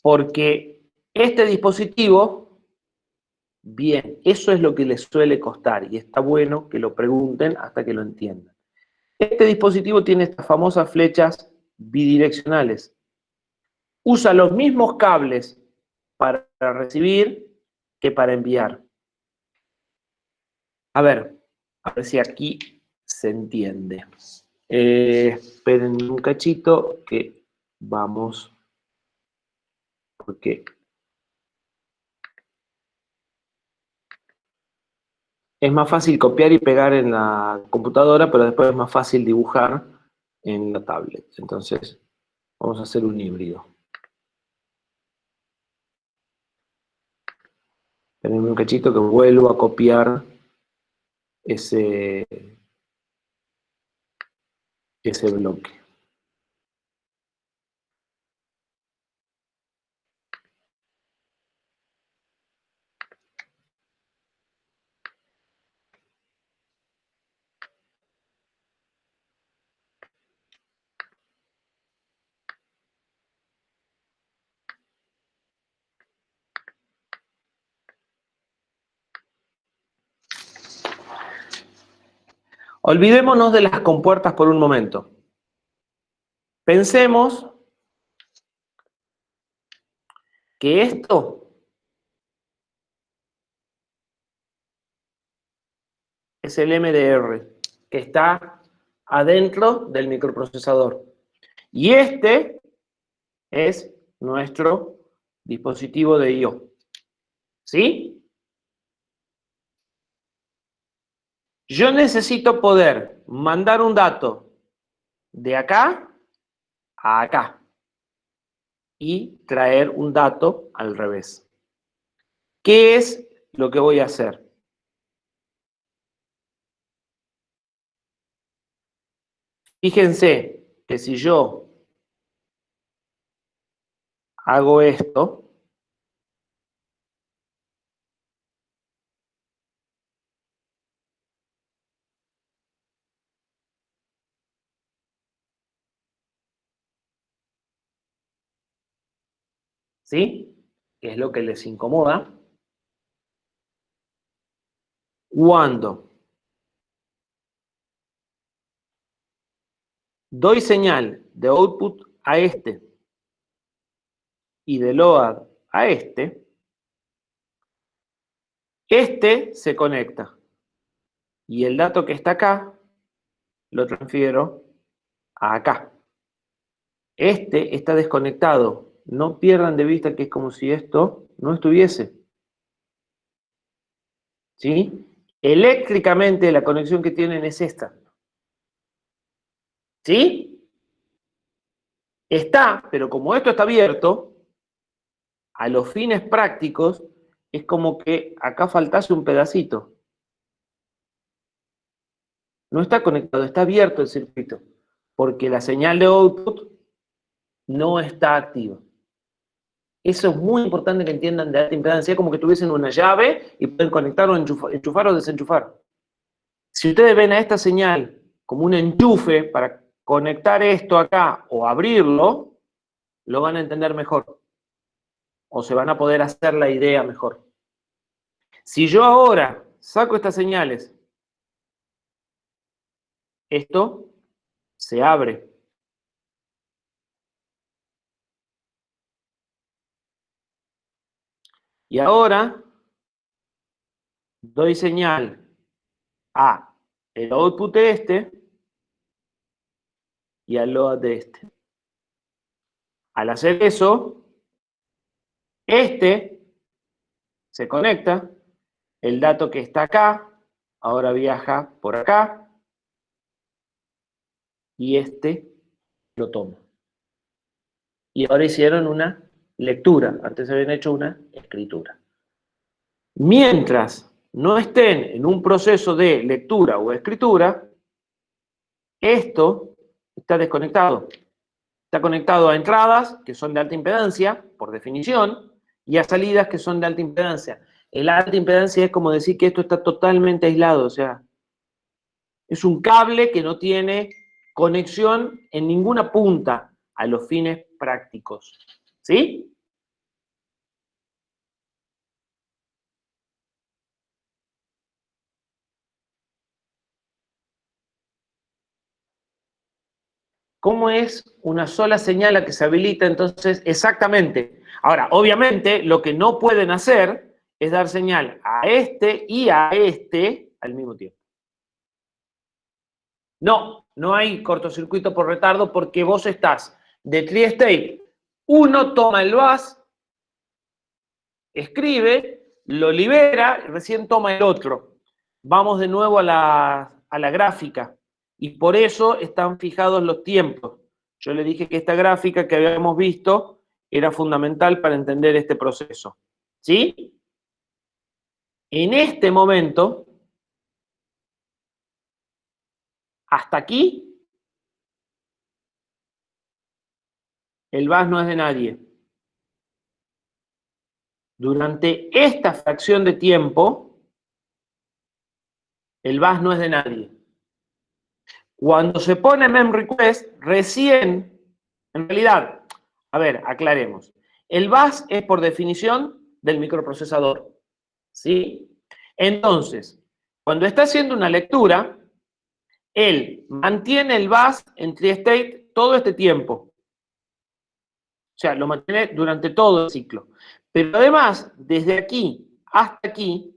Porque este dispositivo, bien, eso es lo que les suele costar y está bueno que lo pregunten hasta que lo entiendan. Este dispositivo tiene estas famosas flechas bidireccionales. Usa los mismos cables para recibir que para enviar. A ver si aquí se entiende. Esperen un cachito que vamos, porque es más fácil copiar y pegar en la computadora, pero después es más fácil dibujar en la tablet. Entonces, vamos a hacer un híbrido. Esperen un cachito que vuelvo a copiar ese bloque. Olvidémonos de las compuertas por un momento. Pensemos que esto es el MDR, que está adentro del microprocesador. Y este es nuestro dispositivo de I/O. ¿Sí? Yo necesito poder mandar un dato de acá a acá y traer un dato al revés. ¿Qué es lo que voy a hacer? Fíjense que si yo hago esto, ¿sí? Que es lo que les incomoda. Cuando doy señal de output a este y de load a este, Este se conecta. Y el dato que está acá, lo transfiero a acá. Este está desconectado. No pierdan de vista que es como si esto no estuviese. ¿Sí? Eléctricamente la conexión que tienen es esta. ¿Sí? Está, pero como esto está abierto, a los fines prácticos, es como que acá faltase un pedacito. No está conectado, está abierto el circuito, porque la señal de output no está activa. Eso es muy importante que entiendan de alta impedancia, como que tuviesen una llave y pueden conectar o enchufar o desenchufar. Si ustedes ven a esta señal como un enchufe para conectar esto acá o abrirlo, lo van a entender mejor. O se van a poder hacer la idea mejor. Si yo ahora saco estas señales, esto se abre. Y ahora doy señal a el output de este y al load de este. Al hacer eso, este se conecta, el dato que está acá, ahora viaja por acá, y este lo toma. Y ahora hicieron una lectura, antes habían hecho una escritura. Mientras no estén en un proceso de lectura o escritura, esto está desconectado. Está conectado a entradas, que son de alta impedancia, por definición, y a salidas, que son de alta impedancia. El alta impedancia es como decir que esto está totalmente aislado, o sea, es un cable que no tiene conexión en ninguna punta a los fines prácticos. ¿Sí? ¿Cómo es una sola señal la que se habilita? Entonces, exactamente. Ahora, obviamente, lo que no pueden hacer es dar señal a este y a este al mismo tiempo. No, no hay cortocircuito por retardo porque vos estás de tri-state. Uno toma el bus, escribe, lo libera y recién toma el otro. Vamos de nuevo a la gráfica y por eso están fijados los tiempos. Yo le dije que esta gráfica que habíamos visto era fundamental para entender este proceso. ¿Sí? En este momento, hasta aquí, el bus no es de nadie. Durante esta fracción de tiempo, el bus no es de nadie. Cuando se pone memRequest, recién, en realidad, a ver, aclaremos. El bus es por definición del microprocesador, ¿sí? Entonces, cuando está haciendo una lectura, él mantiene el bus en tri-state todo este tiempo. O sea, lo mantiene durante todo el ciclo. Pero además, desde aquí hasta aquí,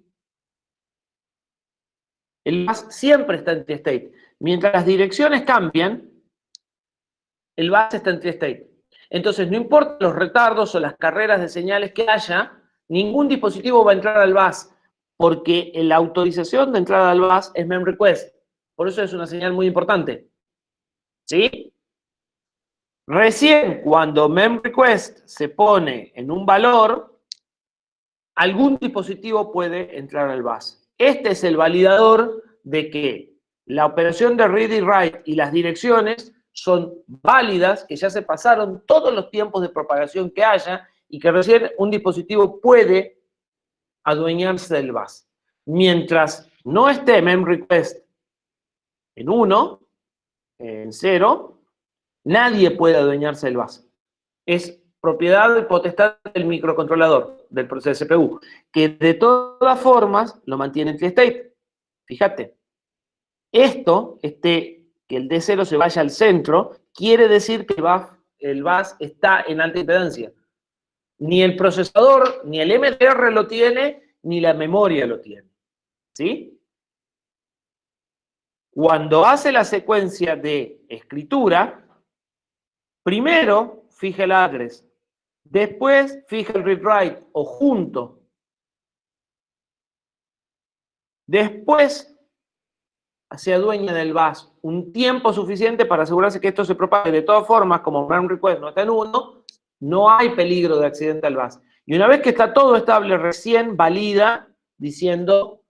el bus siempre está en tri-state. Mientras las direcciones cambian, el bus está en tri-state. Entonces, no importa los retardos o las carreras de señales que haya, ningún dispositivo va a entrar al bus, porque la autorización de entrada al bus es memRequest. Por eso es una señal muy importante. ¿Sí? Recién cuando memRequest se pone en un valor, algún dispositivo puede entrar al bus. Este es el validador de que la operación de read y write y las direcciones son válidas, que ya se pasaron todos los tiempos de propagación que haya y que recién un dispositivo puede adueñarse del bus. Mientras no esté memRequest en 1, en 0, nadie puede adueñarse del bus. Es propiedad y potestad del microcontrolador, del proceso de CPU, que de todas formas lo mantiene en tri-state. Fíjate, esto, que el D0 se vaya al centro, quiere decir que el bus está en alta impedancia. Ni el procesador, ni el MTR lo tiene, ni la memoria lo tiene. ¿Sí? Cuando hace la secuencia de escritura, primero fija el address, después fija el read-write o junto. Después se adueña del bus un tiempo suficiente para asegurarse que esto se propague. De todas formas, como run request no está en 1, no hay peligro de accidente al bus. Y una vez que está todo estable, recién valida diciendo,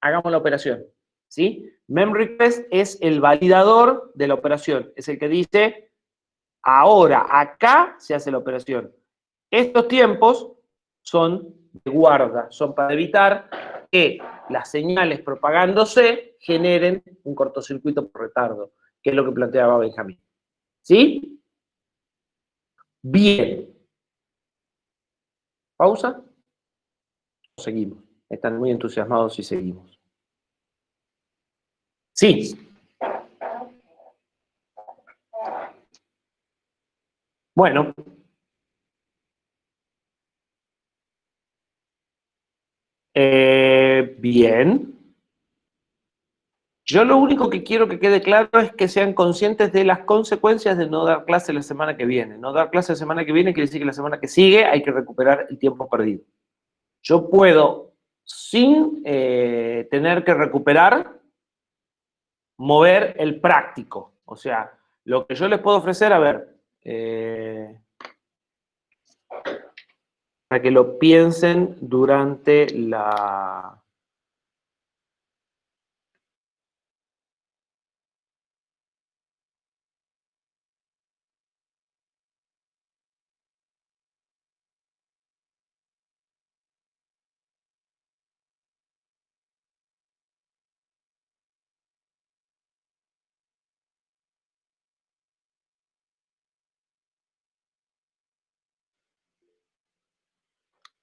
hagamos la operación. ¿Sí? Memrequest es el validador de la operación. Es el que dice, ahora, acá se hace la operación. Estos tiempos son de guarda, son para evitar que las señales propagándose generen un cortocircuito por retardo, que es lo que planteaba Benjamín. ¿Sí? Bien. ¿Pausa? Seguimos. Están muy entusiasmados y seguimos. Sí. Bueno. Bien. Yo lo único que quiero que quede claro es que sean conscientes de las consecuencias de no dar clase la semana que viene. No dar clase la semana que viene quiere decir que la semana que sigue hay que recuperar el tiempo perdido. Yo puedo, sin tener que recuperar, mover el práctico. O sea, lo que yo les puedo ofrecer, a ver, para que lo piensen durante la...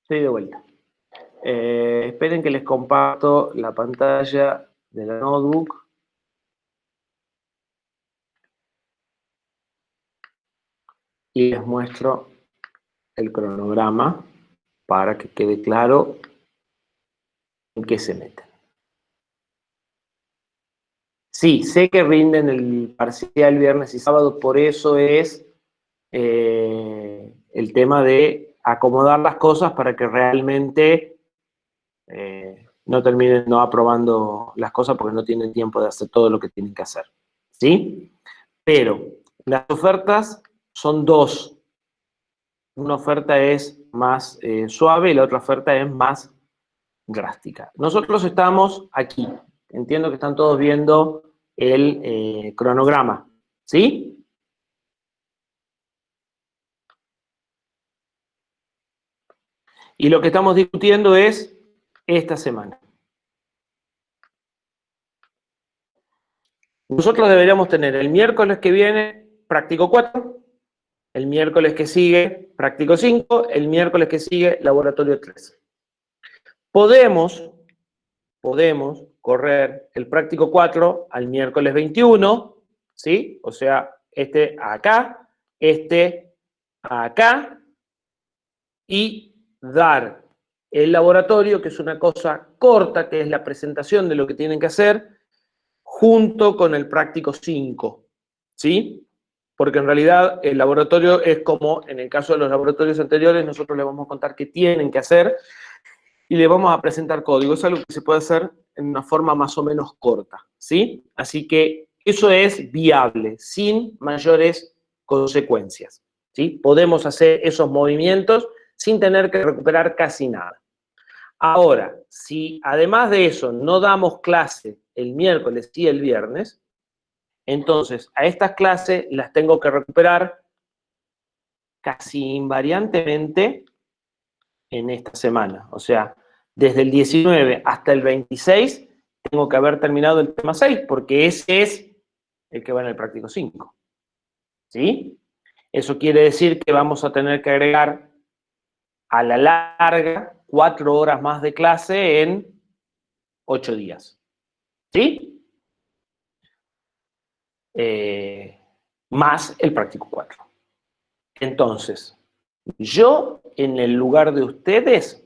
Estoy de vuelta. Esperen que les comparto la pantalla de la notebook. Y les muestro el cronograma para que quede claro en qué se meten. Sí, sé que rinden el parcial viernes y sábado, por eso es el tema de acomodar las cosas para que realmente no terminen no aprobando las cosas porque no tienen tiempo de hacer todo lo que tienen que hacer. ¿Sí? Pero las ofertas son dos. Una oferta es más suave y la otra oferta es más drástica. Nosotros estamos aquí. Entiendo que están todos viendo el cronograma. ¿Sí? Y lo que estamos discutiendo es esta semana. Nosotros deberíamos tener el miércoles que viene práctico 4, el miércoles que sigue práctico 5, el miércoles que sigue laboratorio 3. Podemos correr el práctico 4 al miércoles 21, ¿sí? O sea, este acá, este acá, y dar el laboratorio, que es una cosa corta, que es la presentación de lo que tienen que hacer, junto con el práctico 5, ¿sí? Porque en realidad el laboratorio es como, en el caso de los laboratorios anteriores, nosotros les vamos a contar qué tienen que hacer, y le vamos a presentar código. Es algo que se puede hacer en una forma más o menos corta, ¿sí? Así que eso es viable, sin mayores consecuencias, ¿sí? Podemos hacer esos movimientos sin tener que recuperar casi nada. Ahora, si además de eso no damos clase el miércoles y el viernes, entonces a estas clases las tengo que recuperar casi invariantemente en esta semana. O sea, desde el 19 hasta el 26 tengo que haber terminado el tema 6, porque ese es el que va en el práctico 5. ¿Sí? Eso quiere decir que vamos a tener que agregar a la larga 4 horas más de clase en 8 días. ¿Sí? Más el práctico 4. Entonces, yo en el lugar de ustedes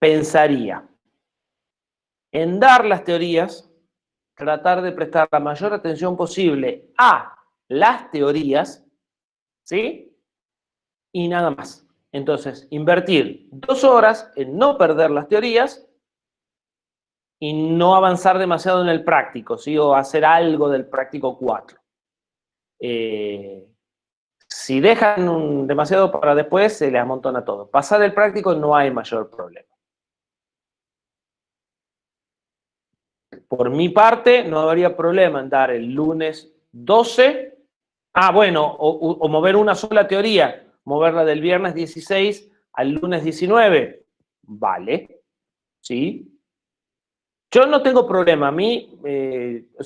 pensaría en dar las teorías, tratar de prestar la mayor atención posible a las teorías, ¿sí? Y nada más. Entonces, invertir 2 horas en no perder las teorías y no avanzar demasiado en el práctico, ¿sí? O hacer algo del práctico 4. Si dejan demasiado para después, se les amontona todo. Pasar el práctico no hay mayor problema. Por mi parte, no habría problema en dar el lunes 12. Bueno, o mover una sola teoría, moverla del viernes 16 al lunes 19. Vale, ¿sí? Yo no tengo problema. A mí,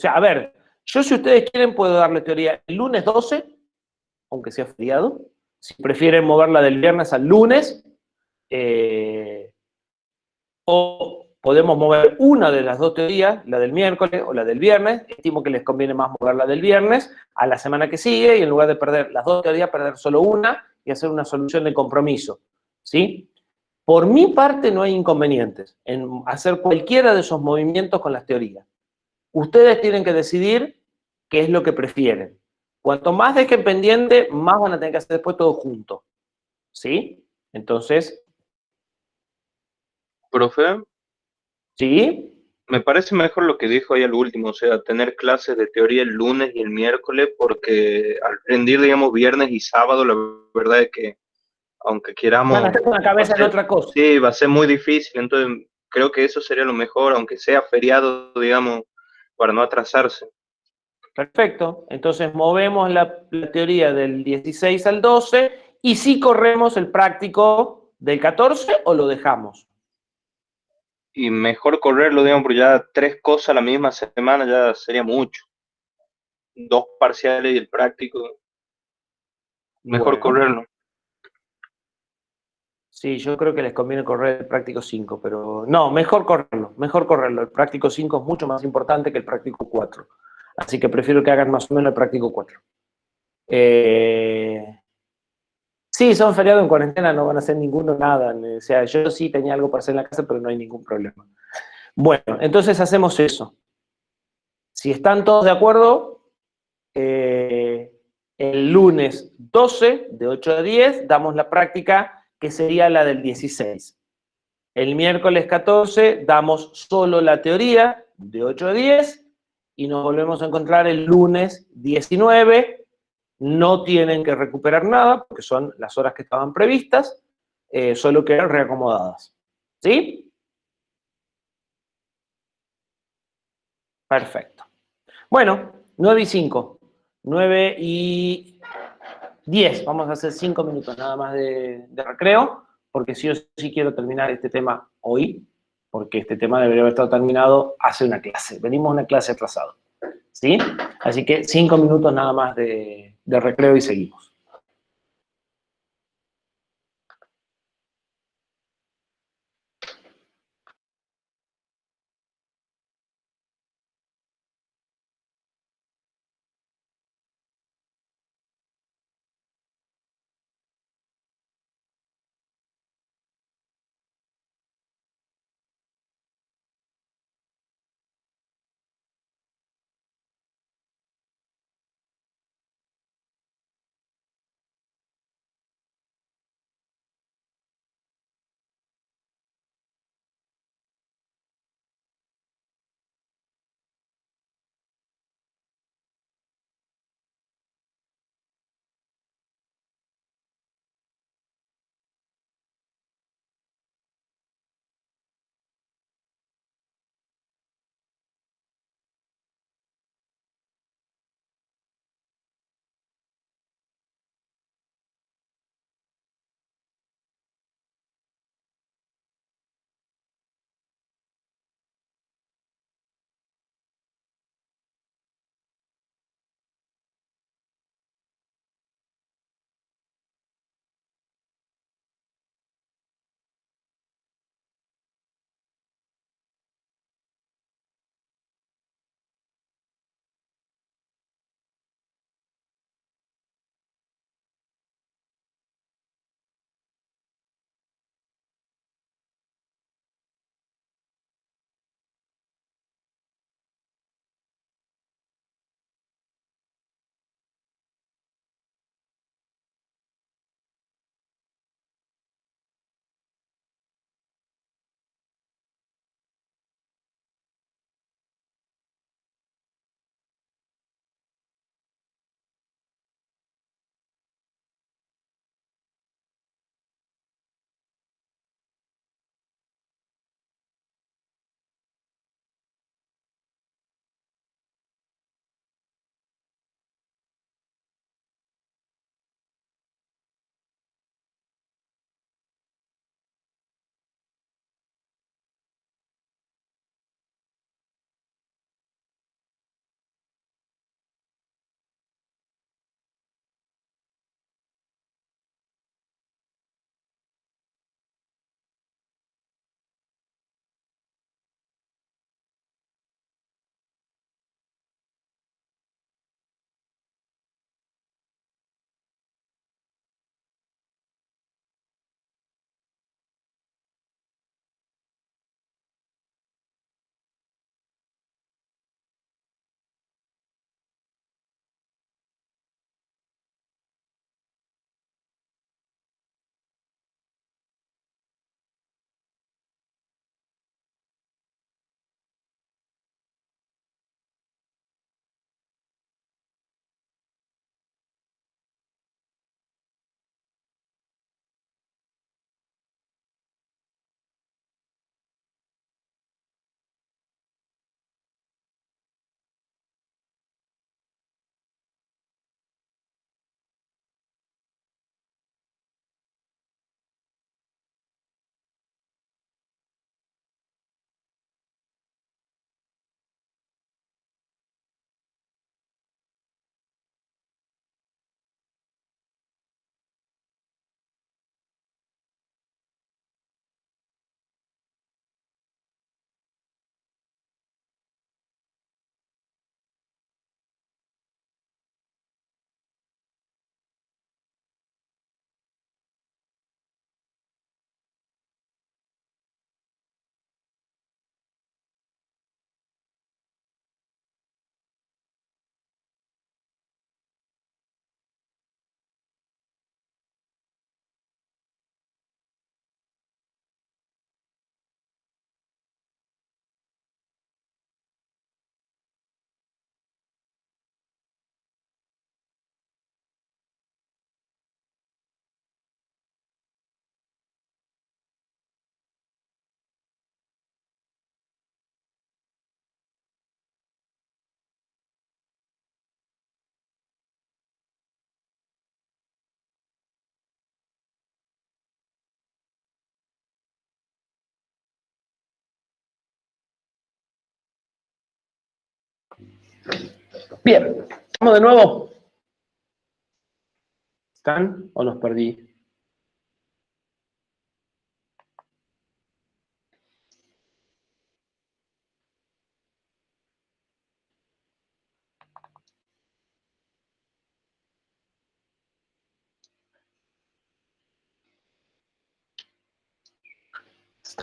a ver, yo si ustedes quieren puedo darle teoría el lunes 12, aunque sea feriado. Si prefieren moverla del viernes al lunes, o podemos mover una de las dos teorías, la del miércoles o la del viernes. Estimo que les conviene más mover la del viernes a la semana que sigue y en lugar de perder las dos teorías, perder solo una y hacer una solución de compromiso. ¿Sí? Por mi parte no hay inconvenientes en hacer cualquiera de esos movimientos con las teorías. Ustedes tienen que decidir qué es lo que prefieren. Cuanto más dejen pendiente, más van a tener que hacer después todo junto. ¿Sí? Entonces, Profe, ¿sí? me parece mejor lo que dijo ahí al último, o sea, tener clases de teoría el lunes y el miércoles, porque al rendir, digamos, viernes y sábado, la verdad es que, aunque Van a queramos, estar con la cabeza en otra cosa. sí, va a ser muy difícil, entonces creo que eso sería lo mejor, aunque sea feriado, digamos, para no atrasarse. Perfecto. Entonces movemos la teoría del 16 al 12 y si corremos el práctico del 14 o lo dejamos. Y mejor correrlo, digamos, porque ya 3 cosas la misma semana ya sería mucho. 2 parciales y el práctico, mejor Bueno, correrlo. sí, yo creo que les conviene correr el práctico 5, pero no, mejor correrlo, mejor correrlo. El práctico 5 es mucho más importante que el práctico 4. Así que prefiero que hagan más o menos el práctico 4. Sí, son feriados en cuarentena, no van a hacer ninguno nada. O sea, yo sí tenía algo para hacer en la casa, pero no hay ningún problema. Bueno, entonces hacemos eso. Si están todos de acuerdo, el lunes 12, de 8 a 10, damos la práctica que sería la del 16. El miércoles 14 damos solo la teoría de 8 a 10 y nos volvemos a encontrar el lunes 19. No tienen que recuperar nada porque son las horas que estaban previstas, solo quedan reacomodadas. ¿Sí? Perfecto. Bueno, 9 y 5. 9 y 10. Vamos a hacer 5 minutos nada más de recreo, porque sí o sí quiero terminar este tema hoy, porque este tema debería haber estado terminado hace una clase. Venimos a una clase atrasado. ¿Sí? Así que 5 minutos nada más de recreo y seguimos. Bien, vamos de nuevo. ¿Están o los perdí?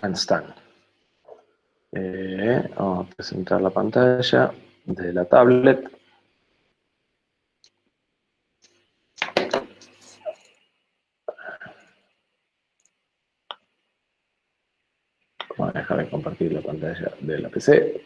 Están. Vamos a presentar la pantalla de la tablet. Vamos a dejar de compartir la pantalla de la PC.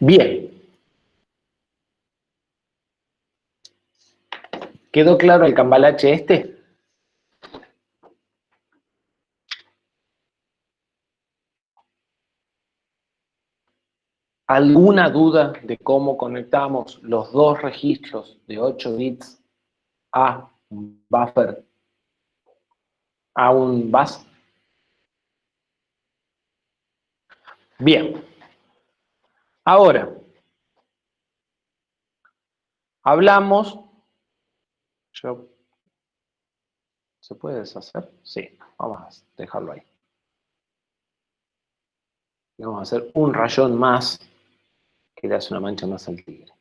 Bien. ¿Quedó claro el cambalache este? ¿Alguna duda de cómo conectamos los dos registros de 8 bits a un buffer, a un bus? Bien. Ahora, hablamos... ¿Se puede deshacer? Sí, vamos a dejarlo ahí. Y vamos a hacer un rayón más que le hace una mancha más al tigre.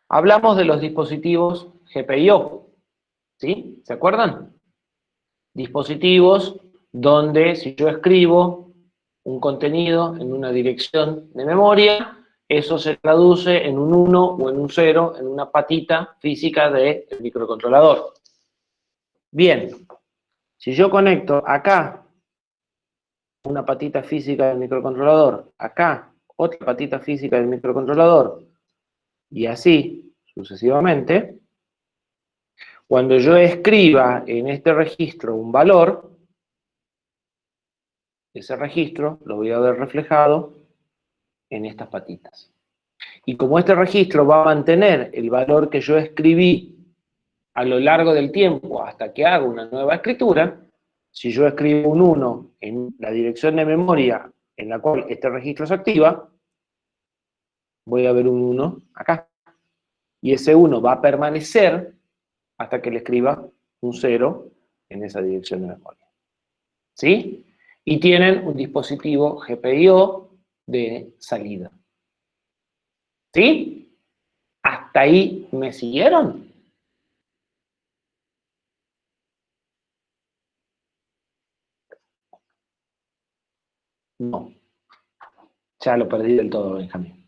Hablamos de los dispositivos GPIO, ¿sí? ¿Se acuerdan? Dispositivos donde si yo escribo un contenido en una dirección de memoria, eso se traduce en un 1 o en un 0, en una patita física del microcontrolador. Bien, si yo conecto acá una patita física del microcontrolador, acá otra patita física del microcontrolador, y así sucesivamente, cuando yo escriba en este registro un valor, ese registro lo voy a ver reflejado en estas patitas. Y como este registro va a mantener el valor que yo escribí a lo largo del tiempo hasta que haga una nueva escritura, si yo escribo un 1 en la dirección de memoria en la cual este registro se activa, voy a ver un 1 acá. Y ese 1 va a permanecer hasta que le escriba un 0 en esa dirección de memoria. ¿Sí? Y tienen un dispositivo GPIO de salida. ¿Sí? ¿Hasta ahí me siguieron? No. Ya lo perdí del todo, Benjamín.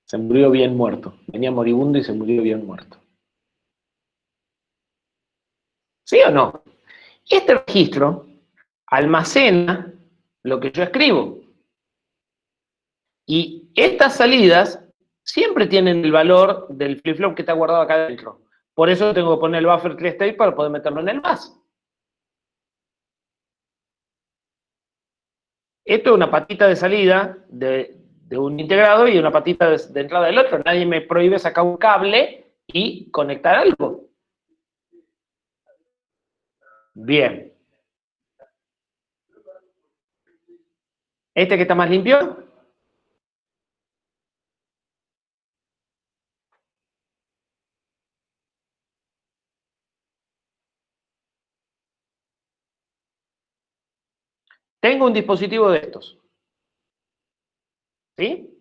Se murió bien muerto. Venía moribundo y se murió bien muerto. ¿Sí o no? Este registro almacena lo que yo escribo. Y estas salidas siempre tienen el valor del flip-flop que está guardado acá adentro. Por eso tengo que poner el buffer clear state para poder meterlo en el bus. Esto es una patita de salida de un integrado y una patita de entrada del otro. Nadie me prohíbe sacar un cable y conectar algo. Bien. ¿Este que está más limpio? Tengo un dispositivo de estos. ¿Sí?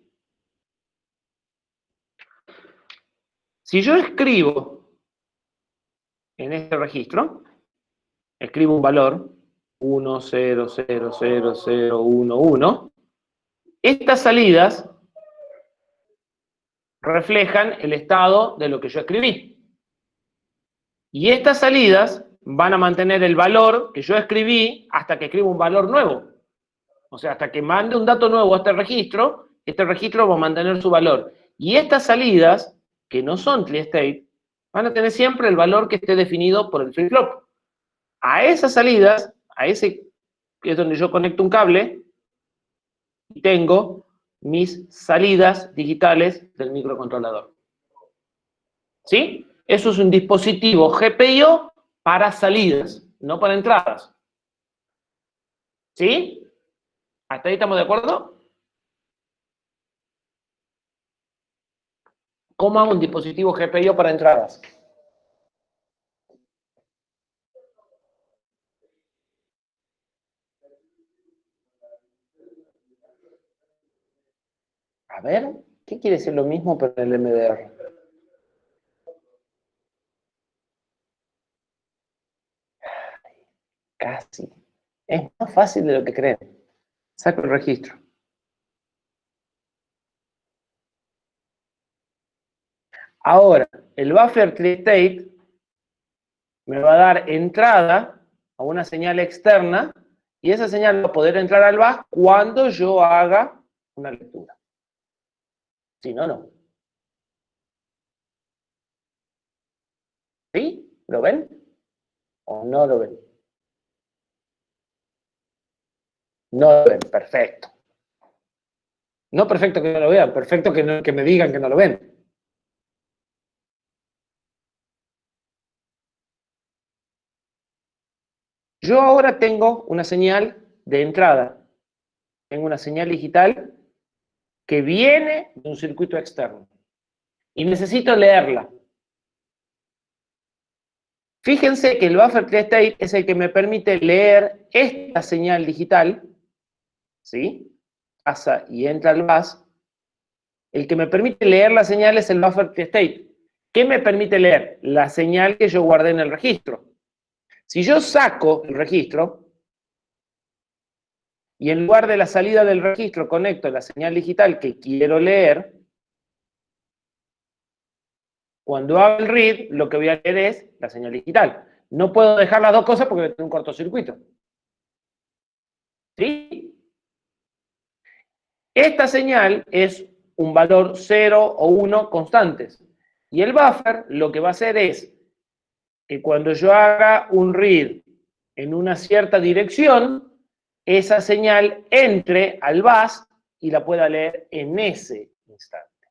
Si yo escribo en este registro, escribo un valor, 1, 0, 0, 0, 0, 1, 1, estas salidas reflejan el estado de lo que yo escribí. Y estas salidas van a mantener el valor que yo escribí hasta que escriba un valor nuevo. O sea, hasta que mande un dato nuevo a este registro va a mantener su valor. Y estas salidas, que no son clear state, van a tener siempre el valor que esté definido por el flip-flop. A esas salidas, a ese es donde yo conecto un cable y tengo mis salidas digitales del microcontrolador. ¿Sí? Eso es un dispositivo GPIO para salidas, no para entradas. ¿Sí? ¿Hasta ahí estamos de acuerdo? ¿Cómo hago un dispositivo GPIO para entradas? A ver, ¿qué quiere decir lo mismo pero en el MDR? Casi. Es más fácil de lo que creen. Saco el registro. Ahora, el buffer TreeState me va a dar entrada a una señal externa y esa señal va a poder entrar al bus cuando yo haga una lectura. Si no, no. ¿Sí? ¿Lo ven? ¿O no lo ven? No lo ven, perfecto. No perfecto que no lo vean, perfecto que me digan que no lo ven. Yo ahora tengo una señal de entrada. Tengo una señal digital que viene de un circuito externo. Y necesito leerla. Fíjense que el buffer TreeState es el que me permite leer esta señal digital, ¿sí? Pasa y entra al bus. El que me permite leer la señal es el buffer TreeState. ¿Qué me permite leer? La señal que yo guardé en el registro. Si yo saco el registro y en lugar de la salida del registro conecto la señal digital que quiero leer, cuando hago el read, lo que voy a leer es la señal digital. No puedo dejar las dos cosas porque tengo un cortocircuito. ¿Sí? Esta señal es un valor 0 o 1 constantes. Y el buffer lo que va a hacer es que cuando yo haga un read en una cierta dirección, esa señal entre al bus y la pueda leer en ese instante.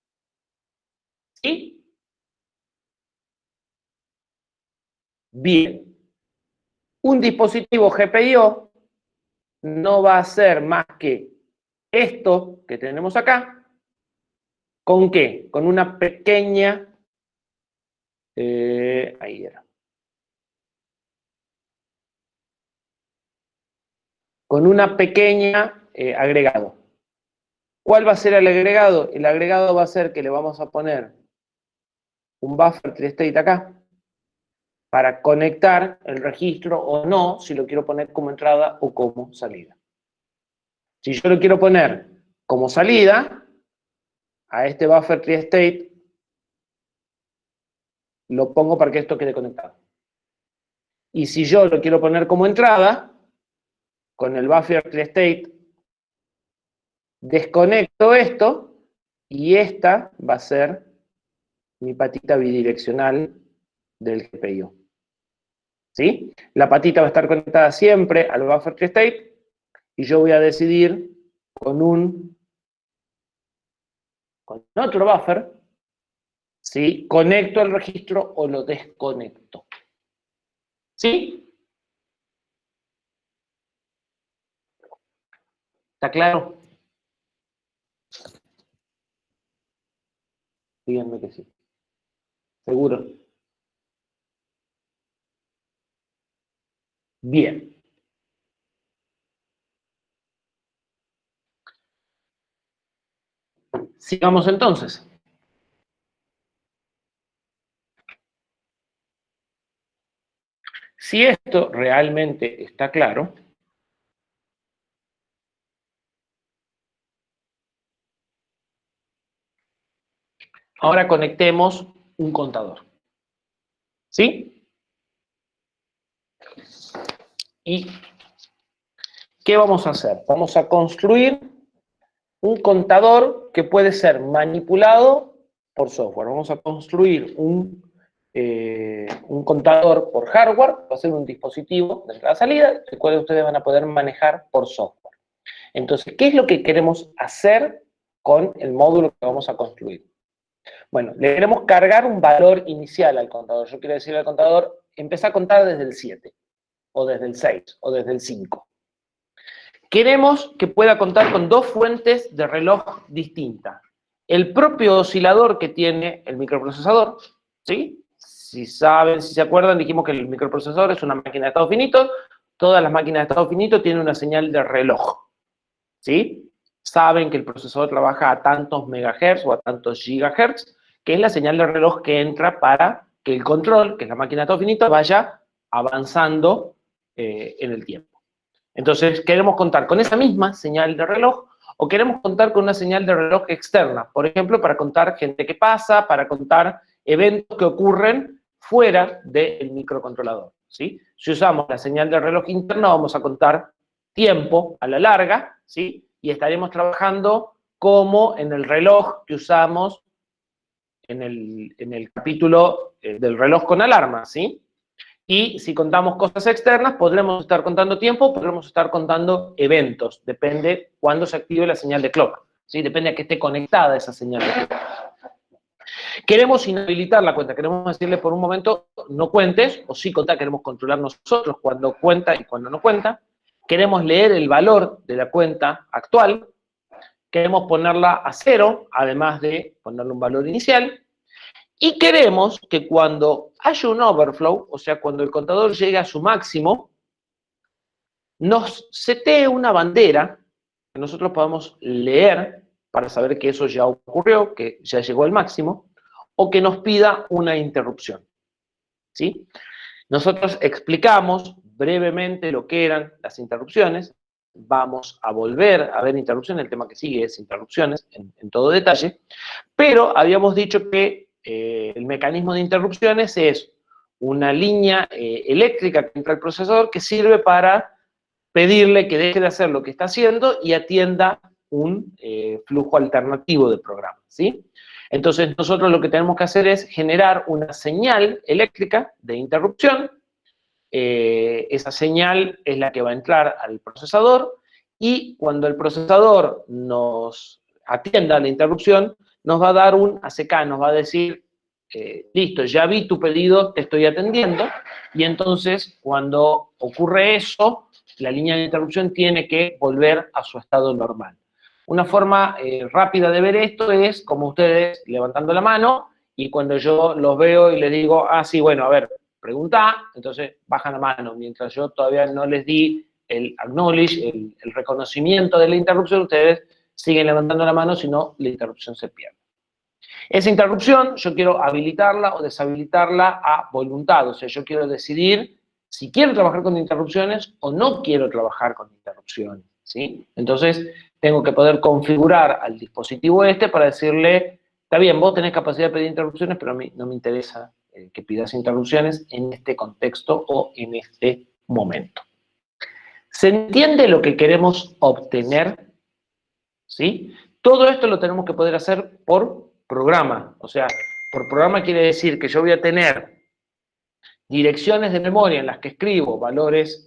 ¿Sí? Bien. Un dispositivo GPIO no va a ser más que esto que tenemos acá. ¿Con qué? Con una pequeña... ahí era. Con una pequeña agregado. ¿Cuál va a ser el agregado? El agregado va a ser que le vamos a poner un buffer TreeState acá para conectar el registro o no, si lo quiero poner como entrada o como salida. Si yo lo quiero poner como salida, a este buffer TreeState lo pongo para que esto quede conectado. Y si yo lo quiero poner como entrada, con el buffer TreeState desconecto esto y esta va a ser mi patita bidireccional del GPIO. ¿Sí? La patita va a estar conectada siempre al buffer TreeState y yo voy a decidir con otro buffer si conecto el registro o lo desconecto. ¿Sí? ¿Está claro? Díganme que sí. ¿Seguro? Bien. Sigamos entonces. Si esto realmente está claro, ahora conectemos un contador. ¿Sí? ¿Y qué vamos a hacer? Vamos a construir un contador que puede ser manipulado por software. Vamos a construir un un contador por hardware, va a ser un dispositivo de entrada-salida, el cual ustedes van a poder manejar por software. Entonces, ¿qué es lo que queremos hacer con el módulo que vamos a construir? Bueno, le queremos cargar un valor inicial al contador. Yo quiero decirle al contador, empieza a contar desde el 7, o desde el 6, o desde el 5. Queremos que pueda contar con dos fuentes de reloj distintas. El propio oscilador que tiene el microprocesador, ¿sí? Si saben, si se acuerdan, dijimos que el microprocesador es una máquina de estado finito. Todas las máquinas de estado finito tienen una señal de reloj, ¿sí? Saben que el procesador trabaja a tantos megahertz o a tantos gigahertz, que es la señal de reloj que entra para que el control, que es la máquina de estado finito, vaya avanzando en el tiempo. Entonces, ¿queremos contar con esa misma señal de reloj o queremos contar con una señal de reloj externa? Por ejemplo, para contar gente que pasa, para contar eventos que ocurren fuera del microcontrolador, ¿sí? Si usamos la señal de reloj interna, vamos a contar tiempo a la larga, ¿sí? Y estaremos trabajando como en el reloj que usamos en el capítulo del reloj con alarma, ¿sí? Y si contamos cosas externas, podremos estar contando tiempo, podremos estar contando eventos. Depende cuándo se active la señal de clock, ¿sí? Depende a que esté conectada esa señal de clock. Queremos inhabilitar la cuenta, queremos decirle por un momento, no cuentes, o sí contar, queremos controlar nosotros cuando cuenta y cuando no cuenta. Queremos leer el valor de la cuenta actual. Queremos ponerla a 0, además de ponerle un valor inicial. Y queremos que cuando haya un overflow, o sea, cuando el contador llegue a su máximo, nos setee una bandera que nosotros podamos leer para saber que eso ya ocurrió, que ya llegó al máximo, o que nos pida una interrupción, ¿sí? Nosotros explicamos brevemente lo que eran las interrupciones. Vamos a volver a ver interrupciones, el tema que sigue es interrupciones en todo detalle, pero habíamos dicho que el mecanismo de interrupciones es una línea eléctrica que entra al procesador que sirve para pedirle que deje de hacer lo que está haciendo y atienda un flujo alternativo de programa, ¿sí? Entonces nosotros lo que tenemos que hacer es generar una señal eléctrica de interrupción. Esa señal es la que va a entrar al procesador y cuando el procesador nos atienda la interrupción, nos va a dar un ACK, nos va a decir, listo, ya vi tu pedido, te estoy atendiendo, y entonces cuando ocurre eso, la línea de interrupción tiene que volver a su estado normal. Una forma rápida de ver esto es como ustedes levantando la mano y cuando yo los veo y les digo, ah, sí, bueno, a ver, pregunta, entonces bajan la mano. Mientras yo todavía no les di el acknowledge, el reconocimiento de la interrupción, ustedes siguen levantando la mano, si no, la interrupción se pierde. Esa interrupción yo quiero habilitarla o deshabilitarla a voluntad, o sea, yo quiero decidir si quiero trabajar con interrupciones o no quiero trabajar con interrupciones, ¿sí? Entonces, tengo que poder configurar al dispositivo para decirle, está bien, vos tenés capacidad de pedir interrupciones, pero a mí no me interesa que pidas interrupciones en este contexto o en este momento. ¿Se entiende lo que queremos obtener? ¿Sí? Todo esto lo tenemos que poder hacer por programa. O sea, por programa quiere decir que yo voy a tener direcciones de memoria en las que escribo valores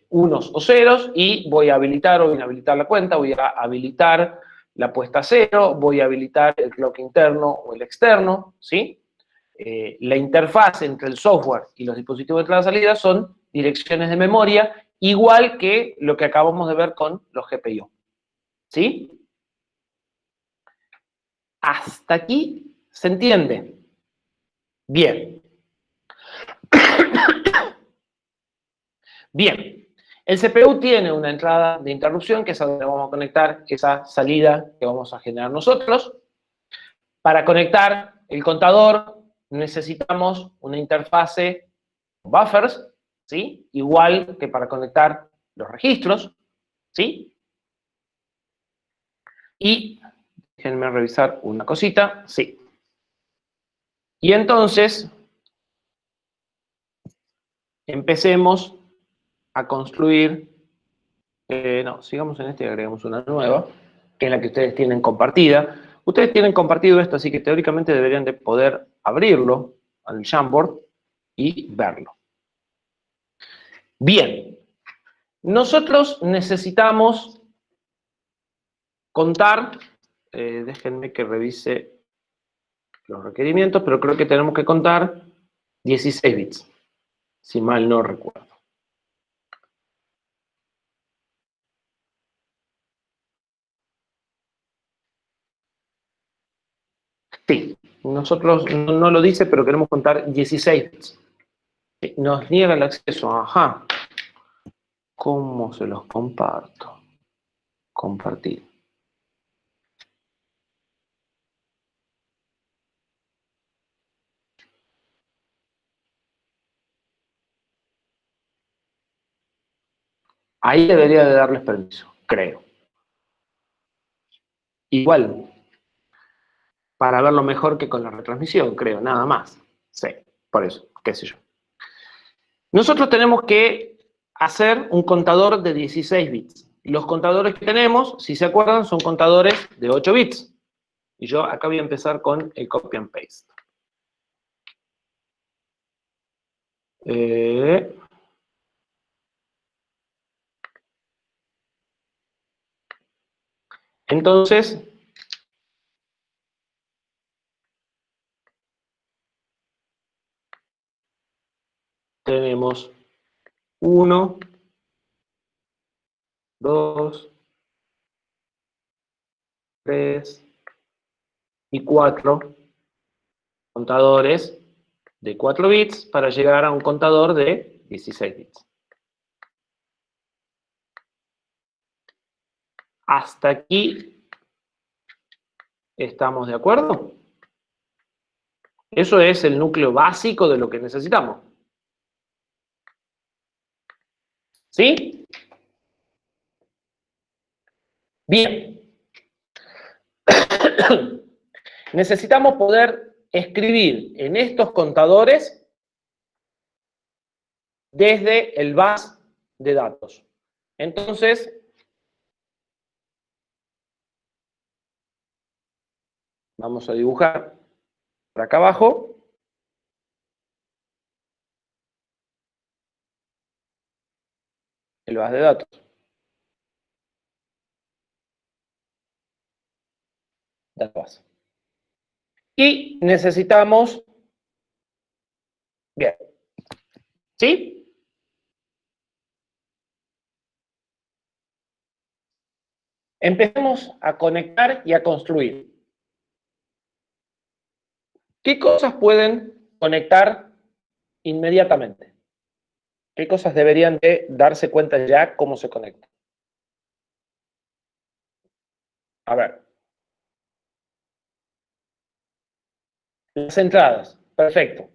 unos o ceros y voy a habilitar o inhabilitar la cuenta, voy a habilitar la puesta a cero, voy a habilitar el clock interno o el externo, ¿sí? La interfaz entre el software y los dispositivos de entrada-salida son direcciones de memoria, igual que lo que acabamos de ver con los GPIO. ¿Sí? Hasta aquí se entiende. Bien. Bien. El CPU tiene una entrada de interrupción, que es a donde vamos a conectar esa salida que vamos a generar nosotros. Para conectar el contador necesitamos una interfase buffers, ¿sí? Igual que para conectar los registros, ¿sí? Y déjenme revisar una cosita, sí. Y entonces, empecemos a construir, no, sigamos en este y agregamos una nueva, que es la que ustedes tienen compartida. Ustedes tienen compartido esto, así que teóricamente deberían de poder abrirlo al Jamboard y verlo. Bien, nosotros necesitamos contar, déjenme que revise los requerimientos, pero creo que tenemos que contar 16 bits, si mal no recuerdo. Sí, nosotros no lo dice, pero queremos contar 16 bits. Sí, nos niega el acceso, ajá. ¿Cómo se los comparto? Compartir. Ahí debería de darles permiso, creo. Igual, para verlo mejor que con la retransmisión, creo, nada más. Sí, por eso, qué sé yo. Nosotros tenemos que hacer un contador de 16 bits. Los contadores que tenemos, si se acuerdan, son contadores de 8 bits. Y yo acá voy a empezar con el copy and paste. Entonces, tenemos 1, 2, 3 y 4 contadores de 4 bits para llegar a un contador de 16 bits. ¿Hasta aquí estamos de acuerdo? Eso es el núcleo básico de lo que necesitamos. ¿Sí? Bien. Necesitamos poder escribir en estos contadores desde el bus de datos. Entonces, vamos a dibujar por acá abajo. El bus de datos. Database. Y necesitamos, bien, ¿sí? Empecemos a conectar y a construir. ¿Qué cosas pueden conectar inmediatamente? ¿Qué cosas deberían de darse cuenta ya cómo se conecta? A ver. Las entradas, perfecto.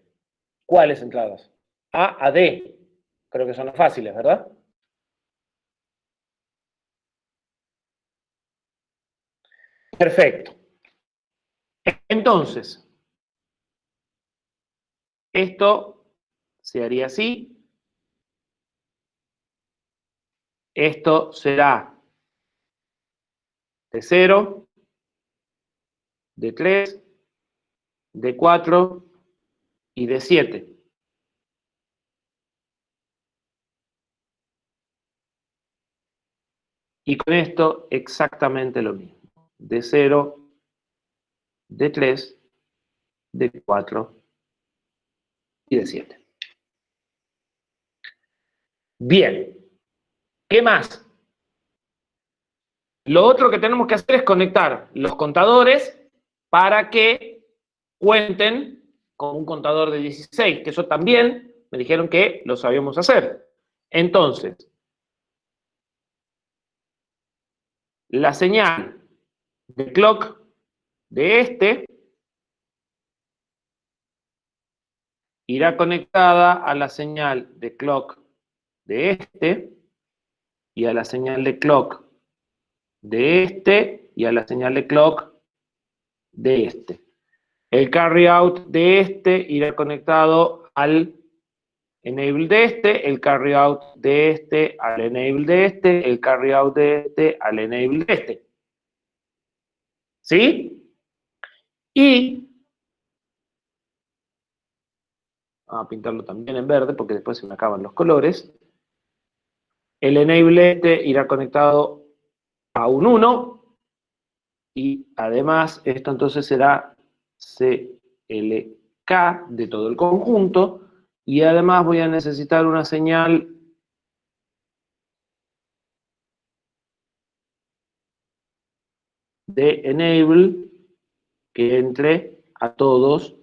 ¿Cuáles entradas? A a D. Creo que son las fáciles, ¿verdad? Perfecto. Entonces, esto se haría así. Esto será de 0, de 3, de 4 y de 7. Y con esto exactamente lo mismo. De 0, de 3, de 4 y de 7. Bien. ¿Qué más? Lo otro que tenemos que hacer es conectar los contadores para que cuenten con un contador de 16, que eso también me dijeron que lo sabíamos hacer. Entonces, la señal de clock de este irá conectada a la señal de clock de este y a la señal de clock de este y a la señal de clock de este. El carry out de este irá conectado al enable de este, el carry out de este al enable de este, el carry out de este al enable de este. ¿Sí? Y Vamos a pintarlo también en verde porque después se me acaban los colores. El enable este irá conectado a un 1 y además esto entonces será CLK de todo el conjunto y además voy a necesitar una señal de enable que entre a todos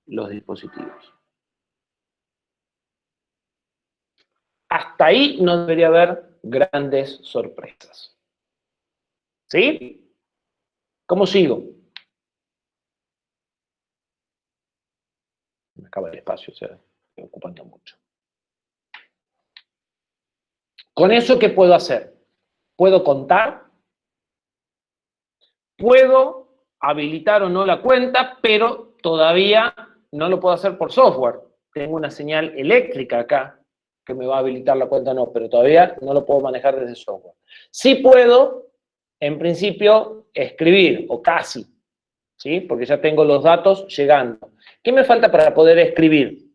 los dispositivos. Hasta ahí no debería haber grandes sorpresas. ¿Sí? ¿Cómo sigo? Me acaba el espacio, o sea, estoy ocupando mucho. Con eso, ¿qué puedo hacer? Puedo contar, puedo habilitar o no la cuenta, pero todavía no lo puedo hacer por software. Tengo una señal eléctrica acá que me va a habilitar la cuenta o no, pero todavía no lo puedo manejar desde software. Sí puedo, en principio, escribir, o casi, ¿sí? Porque ya tengo los datos llegando. ¿Qué me falta para poder escribir?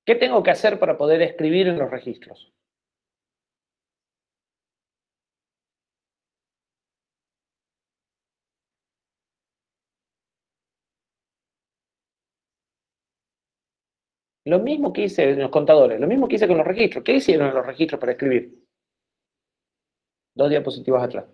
¿Qué tengo que hacer para poder escribir en los registros? Lo mismo que hice en los contadores, lo mismo que hice con los registros. ¿Qué hicieron en los registros para escribir? 2 diapositivas atrás.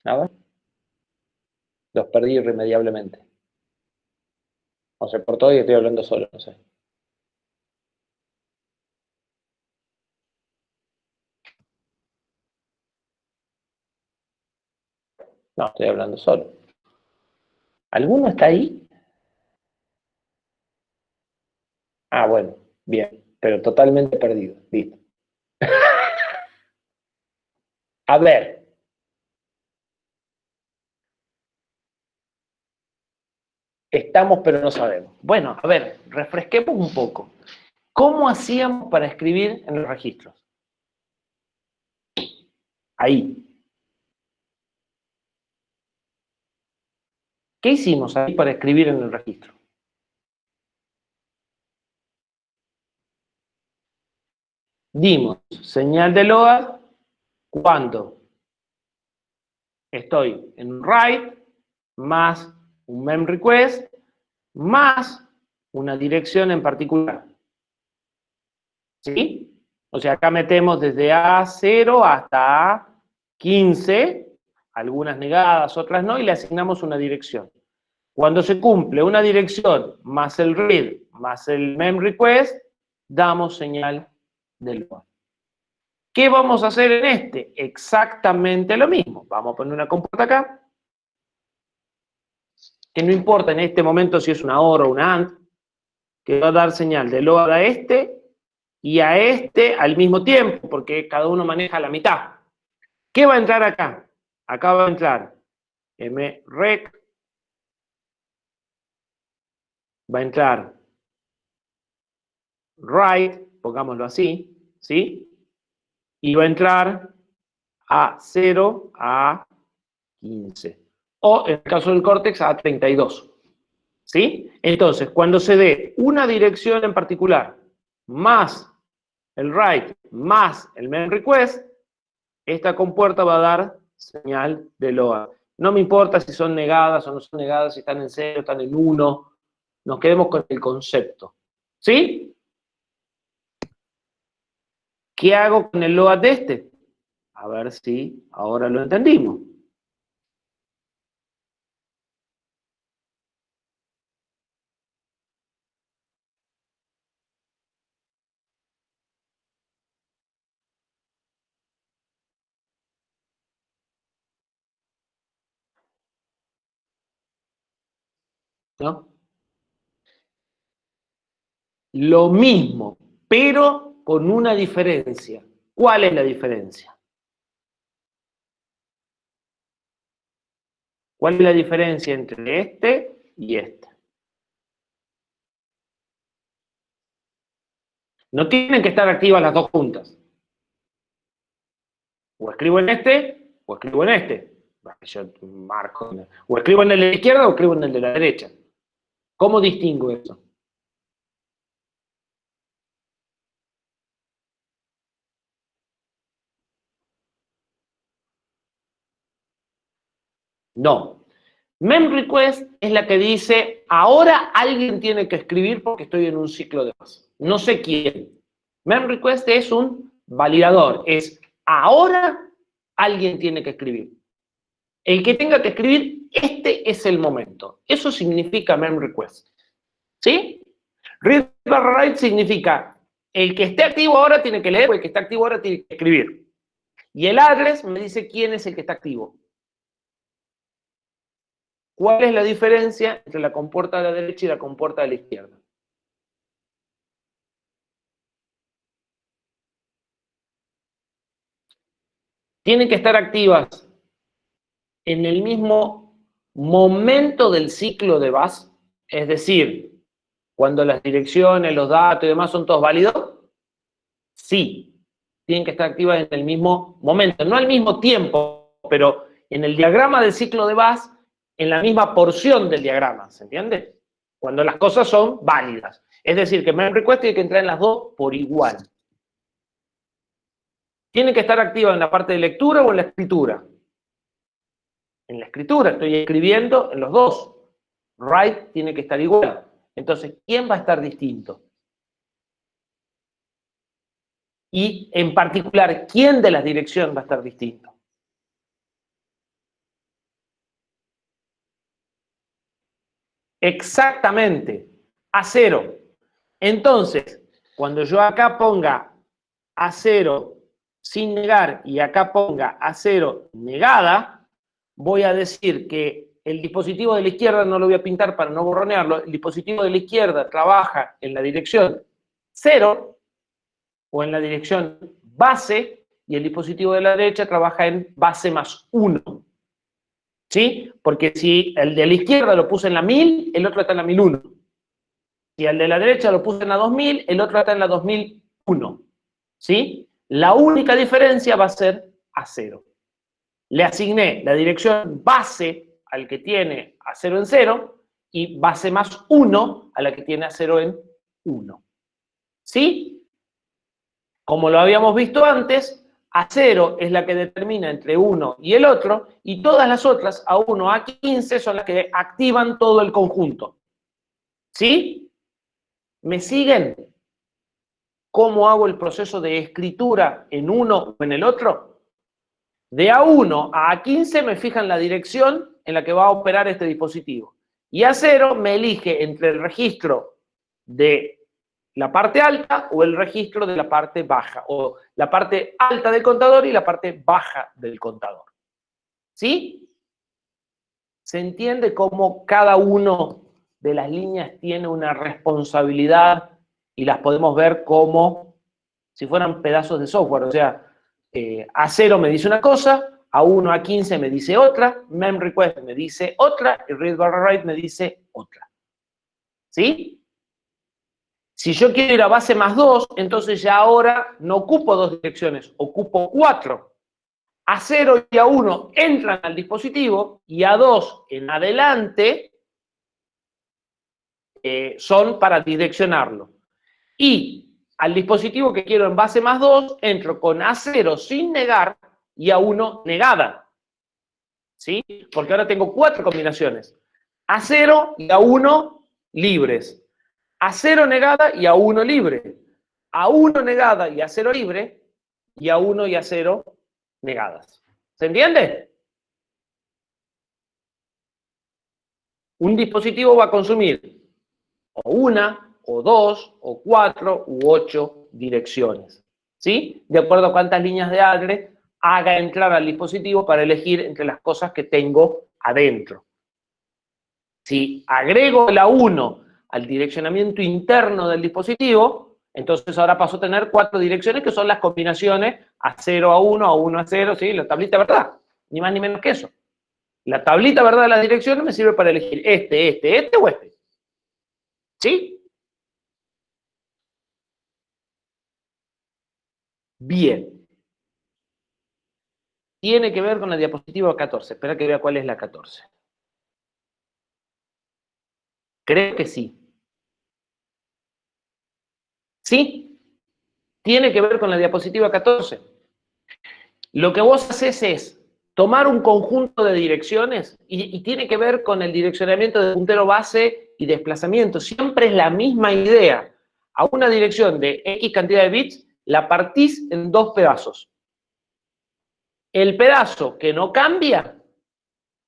A ver. Los perdí irremediablemente. O se cortó y estoy hablando solo, no sé. No, estoy hablando solo. ¿Alguno está ahí? Ah, bueno, bien, pero totalmente perdido. Listo. A ver. Estamos, pero no sabemos. Bueno, a ver, refresquemos un poco. ¿Cómo hacíamos para escribir en los registros? Ahí. ¿Qué hicimos ahí para escribir en el registro? Dimos señal de load cuando estoy en un write más un mem request más una dirección en particular. ¿Sí? O sea, acá metemos desde A0 hasta A15, algunas negadas, otras no, y le asignamos una dirección. Cuando se cumple una dirección más el read más el mem request, damos señal de load. ¿Qué vamos a hacer en este? Exactamente lo mismo. Vamos a poner una compuerta acá, que no importa en este momento si es una OR o una AND, que va a dar señal de load a este y a este al mismo tiempo, porque cada uno maneja la mitad. ¿Qué va a entrar acá? Acá va a entrar mrec, va a entrar write, pongámoslo así, ¿sí? Y va a entrar A0 a 15. O en el caso del Cortex a 32. ¿Sí? Entonces, cuando se dé una dirección en particular más el write más el mem request, esta compuerta va a dar señal de load. No me importa si son negadas o no son negadas, si están en 0, están en 1. Nos quedemos con el concepto. ¿Sí? ¿Qué hago con el load de este? A ver si ahora lo entendimos. ¿No? Lo mismo, pero con una diferencia. ¿Cuál es la diferencia? ¿Cuál es la diferencia entre este y este? No tienen que estar activas las dos juntas. O escribo en este, o escribo en este. Yo marco. O escribo en el de la izquierda o escribo en el de la derecha. ¿Cómo distingo eso? No. MemRequest es la que dice, ahora alguien tiene que escribir porque estoy en un ciclo de base. No sé quién. MemRequest es un validador. Es, ahora alguien tiene que escribir. El que tenga que escribir, este es el momento. Eso significa MemRequest. ¿Sí? Read-write significa, el que esté activo ahora tiene que leer, o el que está activo ahora tiene que escribir. Y el address me dice quién es el que está activo. ¿Cuál es la diferencia entre la compuerta de la derecha y la compuerta de la izquierda? Tienen que estar activas en el mismo momento del ciclo de bus, es decir, cuando las direcciones, los datos y demás son todos válidos, sí, tienen que estar activas en el mismo momento, no al mismo tiempo, pero en el diagrama del ciclo de bus, en la misma porción del diagrama, ¿se entiende? Cuando las cosas son válidas. Es decir, que MemRequest tiene que entrar en las dos por igual. ¿Tiene que estar activa en la parte de lectura o en la escritura? En la escritura, estoy escribiendo en los dos. Write tiene que estar igual. Entonces, ¿quién va a estar distinto? Y, en particular, ¿quién de las direcciones va a estar distinto? Exactamente, A0. Entonces, cuando yo acá ponga A0 sin negar y acá ponga A0 negada, voy a decir que el dispositivo de la izquierda, no lo voy a pintar para no borronearlo, el dispositivo de la izquierda trabaja en la dirección 0 o en la dirección base y el dispositivo de la derecha trabaja en base más 1. ¿Sí? Porque si el de la izquierda lo puse en la 1000, el otro está en la 1001. Si el de la derecha lo puse en la 2000, el otro está en la 2001. ¿Sí? La única diferencia va a ser A0. Le asigné la dirección base al que tiene A0 en 0 y base más 1 a la que tiene A0 en 1. ¿Sí? Como lo habíamos visto antes, A0 es la que determina entre uno y el otro, y todas las otras, A1 a A15, son las que activan todo el conjunto. ¿Sí? ¿Me siguen? ¿Cómo hago el proceso de escritura en uno o en el otro? De A1 a A15 me fijan la dirección en la que va a operar este dispositivo. Y A0 me elige entre el registro de la parte alta o el registro de la parte baja, o la parte alta del contador y la parte baja del contador. ¿Sí? ¿Se entiende cómo cada uno de las líneas tiene una responsabilidad y las podemos ver como si fueran pedazos de software? O sea, A0 me dice una cosa, A1 a A15 me dice otra, MemRequest me dice otra y read-write me dice otra. ¿Sí? Si yo quiero ir a base más 2, entonces ya ahora no ocupo 2 direcciones, ocupo 4. A0 y A1 entran al dispositivo y A2 en adelante son para direccionarlo. Y al dispositivo que quiero en base más 2, entro con A0 sin negar y A1 negada. ¿Sí? Porque ahora tengo 4 combinaciones. A0 y A1 libres. A0 negada y A1 libre. A1 negada y A0 libre. Y A1 y A0 negadas. ¿Se entiende? Un dispositivo va a consumir o una, o 2, o 4, u 8 direcciones. ¿Sí? De acuerdo a cuántas líneas de address haga entrar al dispositivo para elegir entre las cosas que tengo adentro. Si agrego la 1 al direccionamiento interno del dispositivo, entonces ahora paso a tener 4 direcciones que son las combinaciones A0 a 1, A1 a 0, ¿sí? La tablita, ¿verdad? Ni más ni menos que eso. La tablita, ¿verdad?, de las direcciones me sirve para elegir este o este. ¿Sí? Bien. Tiene que ver con la diapositiva 14. Espera que vea cuál es la 14. Creo que sí. ¿Sí? Tiene que ver con la diapositiva 14. Lo que vos haces es tomar un conjunto de direcciones y tiene que ver con el direccionamiento de puntero base y desplazamiento. Siempre es la misma idea. A una dirección de X cantidad de bits la partís en dos pedazos. El pedazo que no cambia,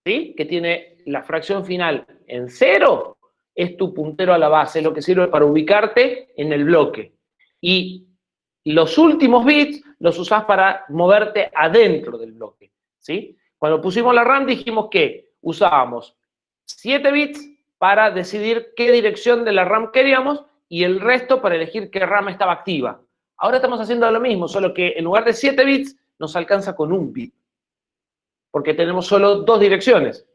¿sí?, que tiene la fracción final en 0, es tu puntero a la base, es lo que sirve para ubicarte en el bloque. Y los últimos bits los usás para moverte adentro del bloque, ¿sí? Cuando pusimos la RAM dijimos que usábamos 7 bits para decidir qué dirección de la RAM queríamos y el resto para elegir qué RAM estaba activa. Ahora estamos haciendo lo mismo, solo que en lugar de 7 bits nos alcanza con 1 bit, porque tenemos solo 2 direcciones.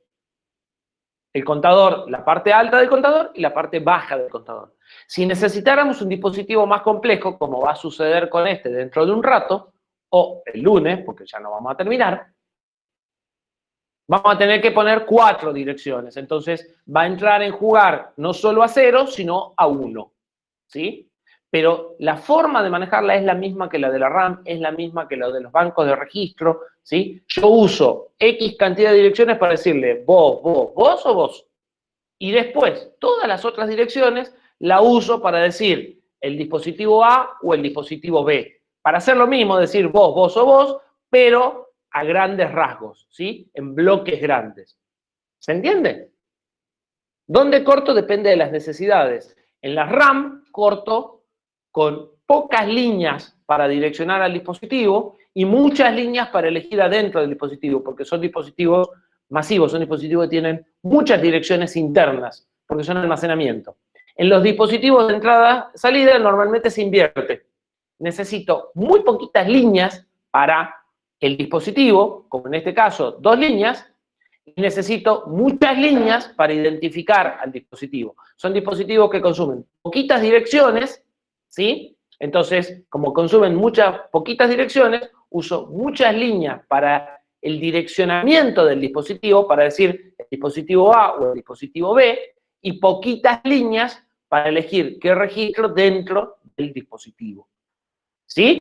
El contador, la parte alta del contador y la parte baja del contador. Si necesitáramos un dispositivo más complejo, como va a suceder con este dentro de un rato, o el lunes, porque ya no vamos a terminar, vamos a tener que poner 4 direcciones. Entonces va a entrar en jugar no solo a 0, sino a 1. ¿Sí? Pero la forma de manejarla es la misma que la de la RAM, es la misma que la de los bancos de registro, ¿sí? Yo uso X cantidad de direcciones para decirle vos, vos, vos o vos. Y después, todas las otras direcciones la uso para decir el dispositivo A o el dispositivo B. Para hacer lo mismo, decir vos, vos o vos, pero a grandes rasgos, ¿sí? En bloques grandes. ¿Se entiende? ¿Dónde corto? Depende de las necesidades. En la RAM corto con pocas líneas para direccionar al dispositivo y muchas líneas para elegir adentro del dispositivo, porque son dispositivos masivos, son dispositivos que tienen muchas direcciones internas, porque son almacenamiento. En los dispositivos de entrada-salida normalmente se invierte. Necesito muy poquitas líneas para el dispositivo, como en este caso 2 líneas, y necesito muchas líneas para identificar al dispositivo. Son dispositivos que consumen poquitas direcciones, ¿sí? Entonces, como consumen poquitas direcciones, uso muchas líneas para el direccionamiento del dispositivo, para decir el dispositivo A o el dispositivo B, y poquitas líneas para elegir qué registro dentro del dispositivo. ¿Sí?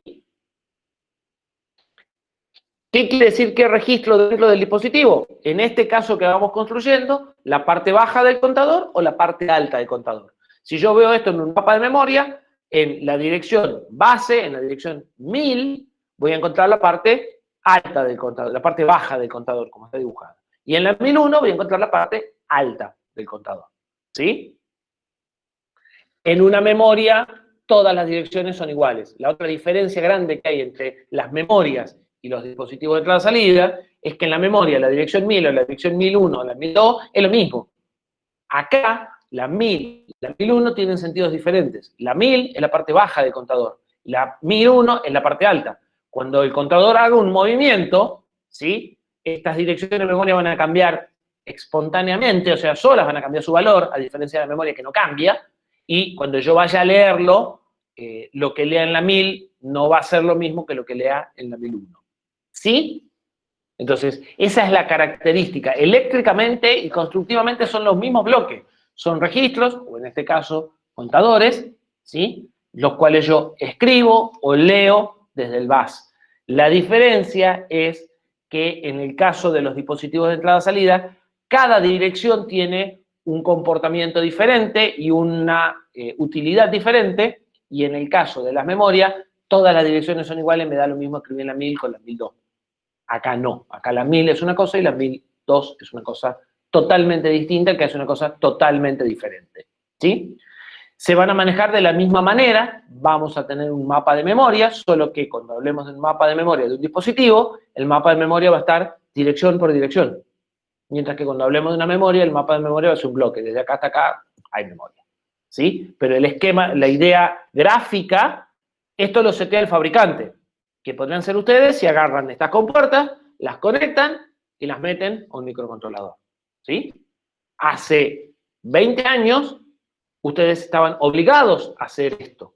¿Qué quiere decir qué registro dentro del dispositivo? En este caso que vamos construyendo, la parte baja del contador o la parte alta del contador. Si yo veo esto en un mapa de memoria, en la dirección base, en la dirección 1000, voy a encontrar la parte alta del contador, la parte baja del contador, como está dibujada. Y en la 1001 voy a encontrar la parte alta del contador. ¿Sí? En una memoria, todas las direcciones son iguales. La otra diferencia grande que hay entre las memorias y los dispositivos de entrada-salida es que en la memoria la dirección 1000 o la dirección 1001 o la 1002 es lo mismo. Acá, la 1000 y la 1001 tienen sentidos diferentes. La 1000 es la parte baja del contador, la 1001 es la parte alta. Cuando el contador haga un movimiento, ¿sí?, estas direcciones de memoria van a cambiar espontáneamente, o sea, solas van a cambiar su valor, a diferencia de la memoria que no cambia, y cuando yo vaya a leerlo, lo que lea en la 1000 no va a ser lo mismo que lo que lea en la 1001. ¿Sí? Entonces, esa es la característica. Eléctricamente y constructivamente son los mismos bloques. Son registros, o en este caso, contadores, ¿sí?, los cuales yo escribo o leo desde el bus. La diferencia es que en el caso de los dispositivos de entrada-salida, cada dirección tiene un comportamiento diferente y una utilidad diferente, y en el caso de las memorias, todas las direcciones son iguales, me da lo mismo escribir la 1000 con la 1002. Acá no, acá la 1000 es una cosa y la 1002 es una cosa totalmente distinta, que es una cosa totalmente diferente, ¿sí? Se van a manejar de la misma manera, vamos a tener un mapa de memoria, solo que cuando hablemos del mapa de memoria de un dispositivo, el mapa de memoria va a estar dirección por dirección. Mientras que cuando hablemos de una memoria, el mapa de memoria va a ser un bloque, desde acá hasta acá hay memoria, ¿sí? Pero el esquema, la idea gráfica, esto lo setea el fabricante, que podrían ser ustedes si agarran estas compuertas, las conectan, y las meten a un microcontrolador, ¿sí? Hace 20 años, ustedes estaban obligados a hacer esto.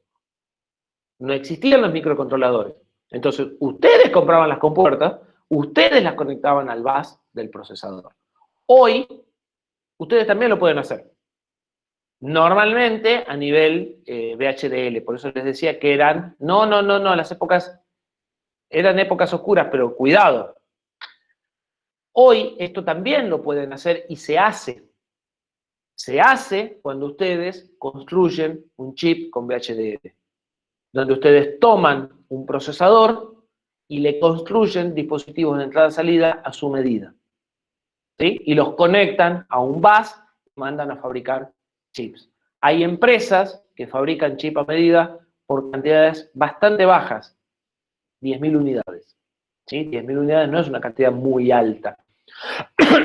No existían los microcontroladores. Entonces, ustedes compraban las compuertas, ustedes las conectaban al bus del procesador. Hoy, ustedes también lo pueden hacer. Normalmente a nivel VHDL, por eso les decía que eran, no, las épocas, eran épocas oscuras, pero cuidado. Hoy esto también lo pueden hacer y se hace. Se hace cuando ustedes construyen un chip con VHDL, donde ustedes toman un procesador y le construyen dispositivos de entrada-salida a su medida, ¿sí? Y los conectan a un bus y mandan a fabricar chips. Hay empresas que fabrican chip a medida por cantidades bastante bajas, 10.000 unidades. ¿Sí? 10.000 unidades no es una cantidad muy alta.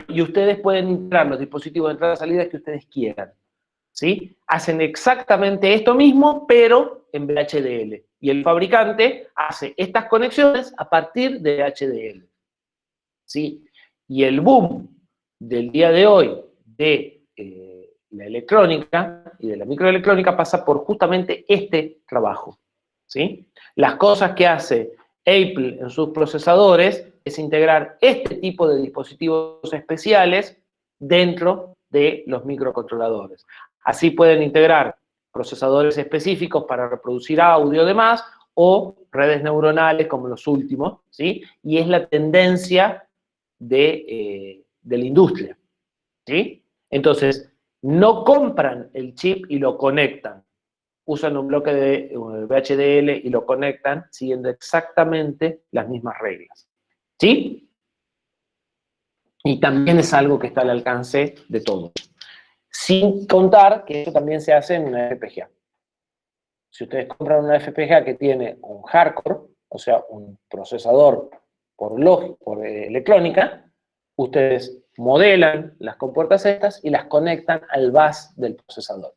Y ustedes pueden integrar los dispositivos de entrada-salida que ustedes quieran. ¿Sí? Hacen exactamente esto mismo, pero en VHDL. Y el fabricante hace estas conexiones a partir de VHDL. ¿Sí? Y el boom del día de hoy de la electrónica y de la microelectrónica pasa por justamente este trabajo, ¿sí? Las cosas que hace Apple en sus procesadores es integrar este tipo de dispositivos especiales dentro de los microcontroladores. Así pueden integrar procesadores específicos para reproducir audio y demás, o redes neuronales como los últimos, ¿sí? Y es la tendencia de la industria, ¿sí? Entonces, no compran el chip y lo conectan. Usan un bloque de VHDL y lo conectan siguiendo exactamente las mismas reglas, ¿sí? Y también es algo que está al alcance de todos. Sin contar que eso también se hace en una FPGA. Si ustedes compran una FPGA que tiene un hardcore, o sea, un procesador por electrónica, ustedes modelan las compuertas estas y las conectan al bus del procesador,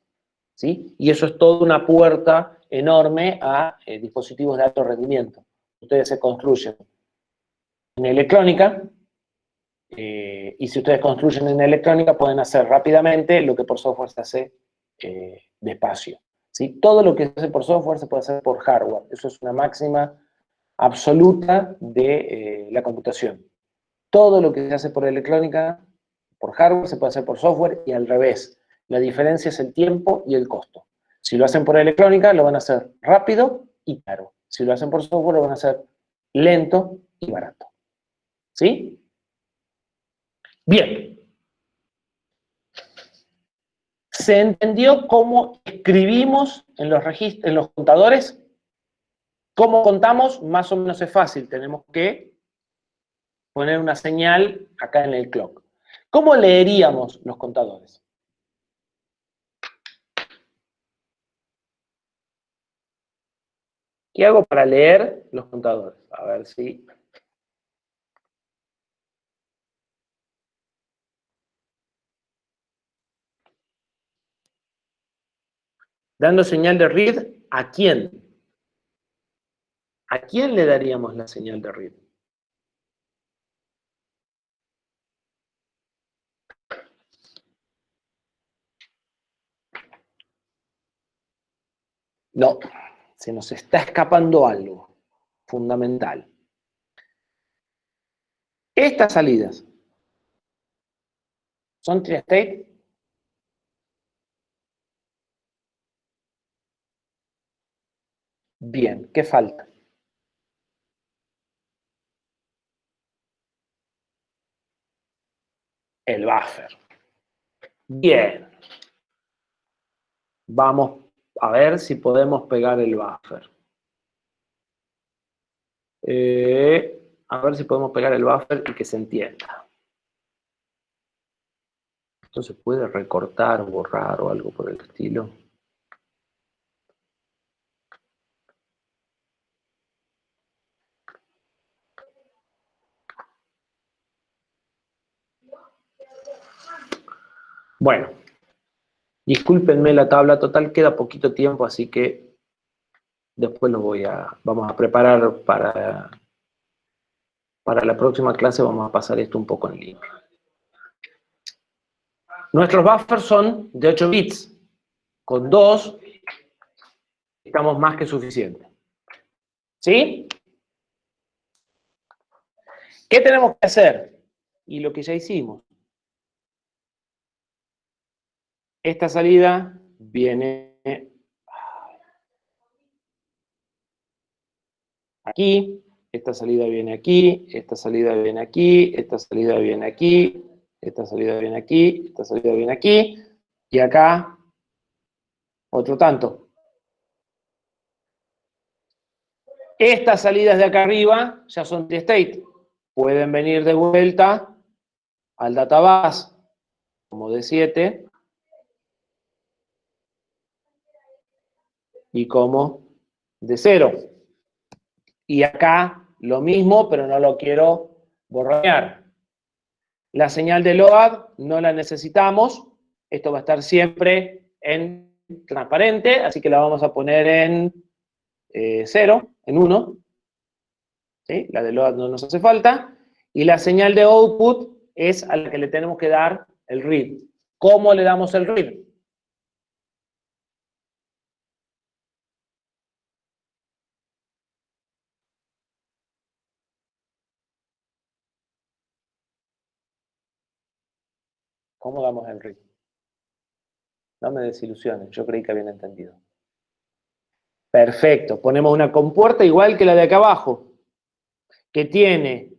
¿sí? Y eso es toda una puerta enorme a dispositivos de alto rendimiento. Ustedes se construyen en electrónica, y si ustedes construyen en electrónica pueden hacer rápidamente lo que por software se hace despacio, ¿sí? Todo lo que se hace por software se puede hacer por hardware. Eso es una máxima absoluta de la computación. Todo lo que se hace por electrónica, por hardware, se puede hacer por software y al revés. La diferencia es el tiempo y el costo. Si lo hacen por electrónica, lo van a hacer rápido y caro. Si lo hacen por software, lo van a hacer lento y barato. ¿Sí? Bien. ¿Se entendió cómo escribimos en los registros, en los contadores? ¿Cómo contamos? Más o menos es fácil. Tenemos que poner una señal acá en el clock. ¿Cómo leeríamos los contadores? ¿Qué hago para leer los contadores? A ver si... Dando señal de read, ¿a quién? ¿A quién le daríamos la señal de read? No, se nos está escapando algo fundamental. Estas salidas son tri-state. Bien, ¿qué falta? El buffer. Bien. Vamos a ver si podemos pegar el buffer. A ver si podemos pegar el buffer y que se entienda. Esto se puede recortar o borrar o algo por el estilo. Bueno, discúlpenme la tabla total, queda poquito tiempo, así que después vamos a preparar para Para la próxima clase vamos a pasar esto un poco en limpio. Nuestros buffers son de 8 bits. Con 2 estamos más que suficientes. ¿Sí? ¿Qué tenemos que hacer? Y lo que ya hicimos. Esta salida viene aquí, esta salida viene aquí, esta salida viene aquí, esta salida viene aquí, esta salida viene aquí, esta salida viene aquí, y acá otro tanto. Estas salidas de acá arriba ya son de state. Pueden venir de vuelta al database como D7 y como D0. Y acá lo mismo, pero no lo quiero borrar. La señal de load no la necesitamos. Esto va a estar siempre en transparente, así que la vamos a poner en 0, en 1. ¿Sí? La de load no nos hace falta. Y la señal de output es a la que le tenemos que dar el read. ¿Cómo le damos el read? ¿Cómo damos el read? No me desilusionen, yo creí que habían entendido. Perfecto, ponemos una compuerta igual que la de acá abajo, que tiene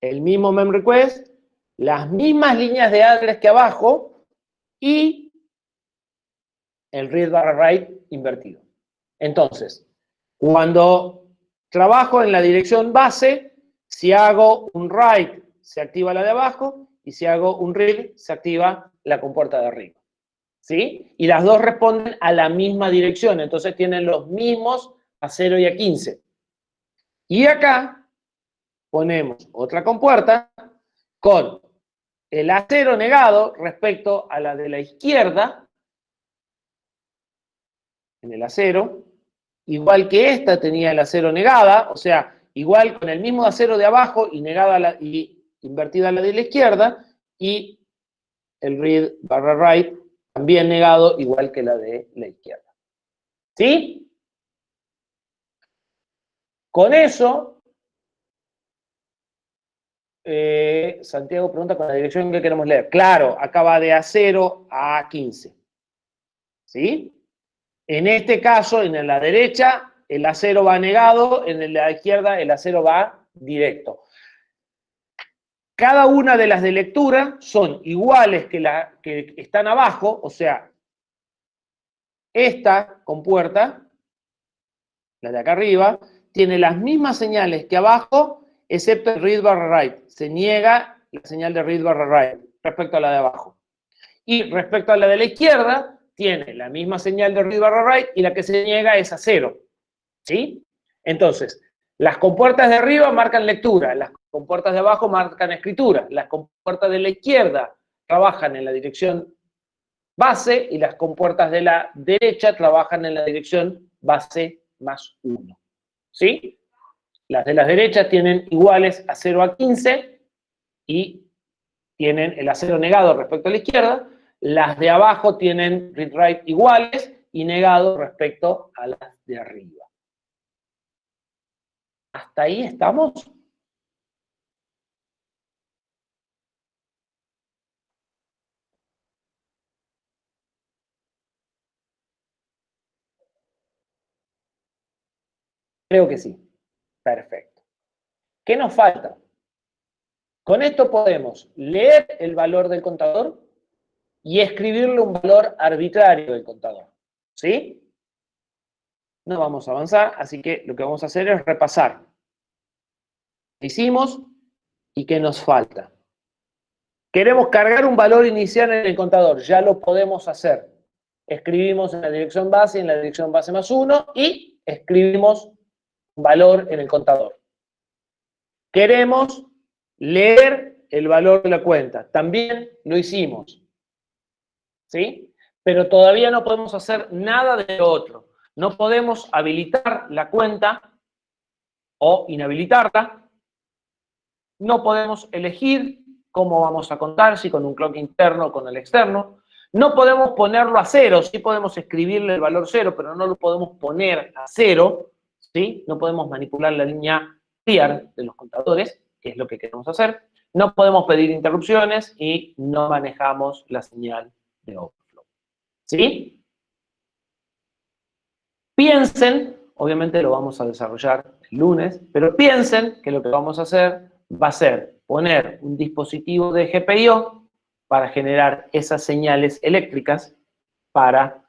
el mismo memRequest, las mismas líneas de address que abajo y el read/write invertido. Entonces, cuando trabajo en la dirección base, si hago un write, se activa la de abajo, y si hago un read, se activa la compuerta de arriba. ¿Sí? Y las dos responden a la misma dirección, entonces tienen los mismos a 0 y a 15. Y acá ponemos otra compuerta con el A0 negado respecto a la de la izquierda, en el A0, igual que esta tenía el A0 negada, o sea, igual con el mismo A0 de abajo y negada y invertida a la de la izquierda, y el read/write también negado, igual que la de la izquierda. ¿Sí? Con eso, Santiago pregunta con la dirección que queremos leer. Claro, acá va de A0 a A15. ¿Sí? En este caso, en la derecha, el A0 va negado, en la izquierda el A0 va directo. Cada una de las de lectura son iguales que las que están abajo, o sea, esta compuerta, la de acá arriba, tiene las mismas señales que abajo, excepto el read/write. Se niega la señal de read/write respecto a la de abajo. Y respecto a la de la izquierda, tiene la misma señal de read/write y la que se niega es a 0. ¿Sí? Entonces, las compuertas de arriba marcan lectura, las compuertas de abajo marcan escritura, las compuertas de la izquierda trabajan en la dirección base y las compuertas de la derecha trabajan en la dirección base más 1. ¿Sí? Las de la derecha tienen iguales a 0 a 15 y tienen el A0 negado respecto a la izquierda. Las de abajo tienen read/write iguales y negado respecto a las de arriba. ¿Hasta ahí estamos? Creo que sí. Perfecto. ¿Qué nos falta? Con esto podemos leer el valor del contador y escribirle un valor arbitrario del contador. ¿Sí? No vamos a avanzar, así que lo que vamos a hacer es repasar qué hicimos y qué nos falta. Queremos cargar un valor inicial en el contador, ya lo podemos hacer. Escribimos en la dirección base, en la dirección base más 1 y escribimos un valor en el contador. Queremos leer el valor de la cuenta, también lo hicimos. ¿Sí? Pero todavía no podemos hacer nada de lo otro. No podemos habilitar la cuenta o inhabilitarla No podemos elegir cómo vamos a contar, si con un clock interno o con el externo. No podemos ponerlo a 0, sí podemos escribirle el valor 0, pero no lo podemos poner a 0, ¿sí? No podemos manipular la línea clear de los contadores, que es lo que queremos hacer. No podemos pedir interrupciones y no manejamos la señal de overflow, ¿sí? Piensen, obviamente lo vamos a desarrollar el lunes, pero piensen que lo que vamos a hacer va a ser poner un dispositivo de GPIO para generar esas señales eléctricas, para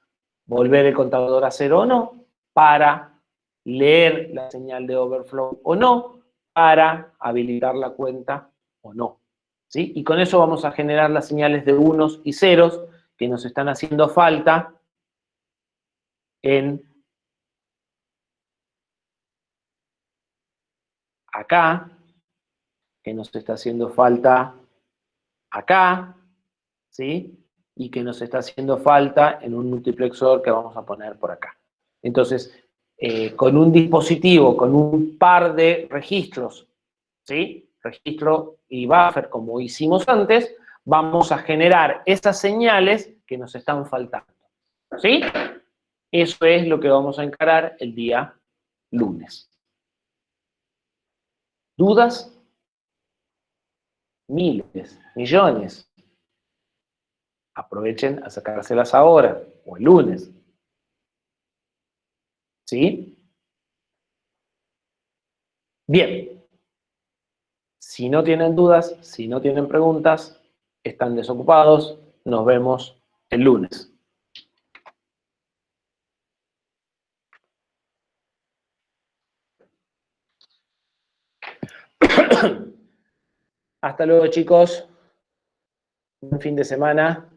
volver el contador a 0 o no, para leer la señal de overflow o no, para habilitar la cuenta o no, ¿sí? Y con eso vamos a generar las señales de unos y ceros que nos están haciendo falta en acá, que nos está haciendo falta acá, ¿sí? Y que nos está haciendo falta en un multiplexor que vamos a poner por acá. Entonces, con un dispositivo, con un par de registros, ¿sí? Registro y buffer, como hicimos antes, vamos a generar esas señales que nos están faltando, ¿sí? Eso es lo que vamos a encarar el día lunes. ¿Dudas? Miles, millones. Aprovechen a sacárselas ahora o el lunes. ¿Sí? Bien. Si no tienen dudas, si no tienen preguntas, están desocupados, nos vemos el lunes. Hasta luego, chicos. Buen fin de semana.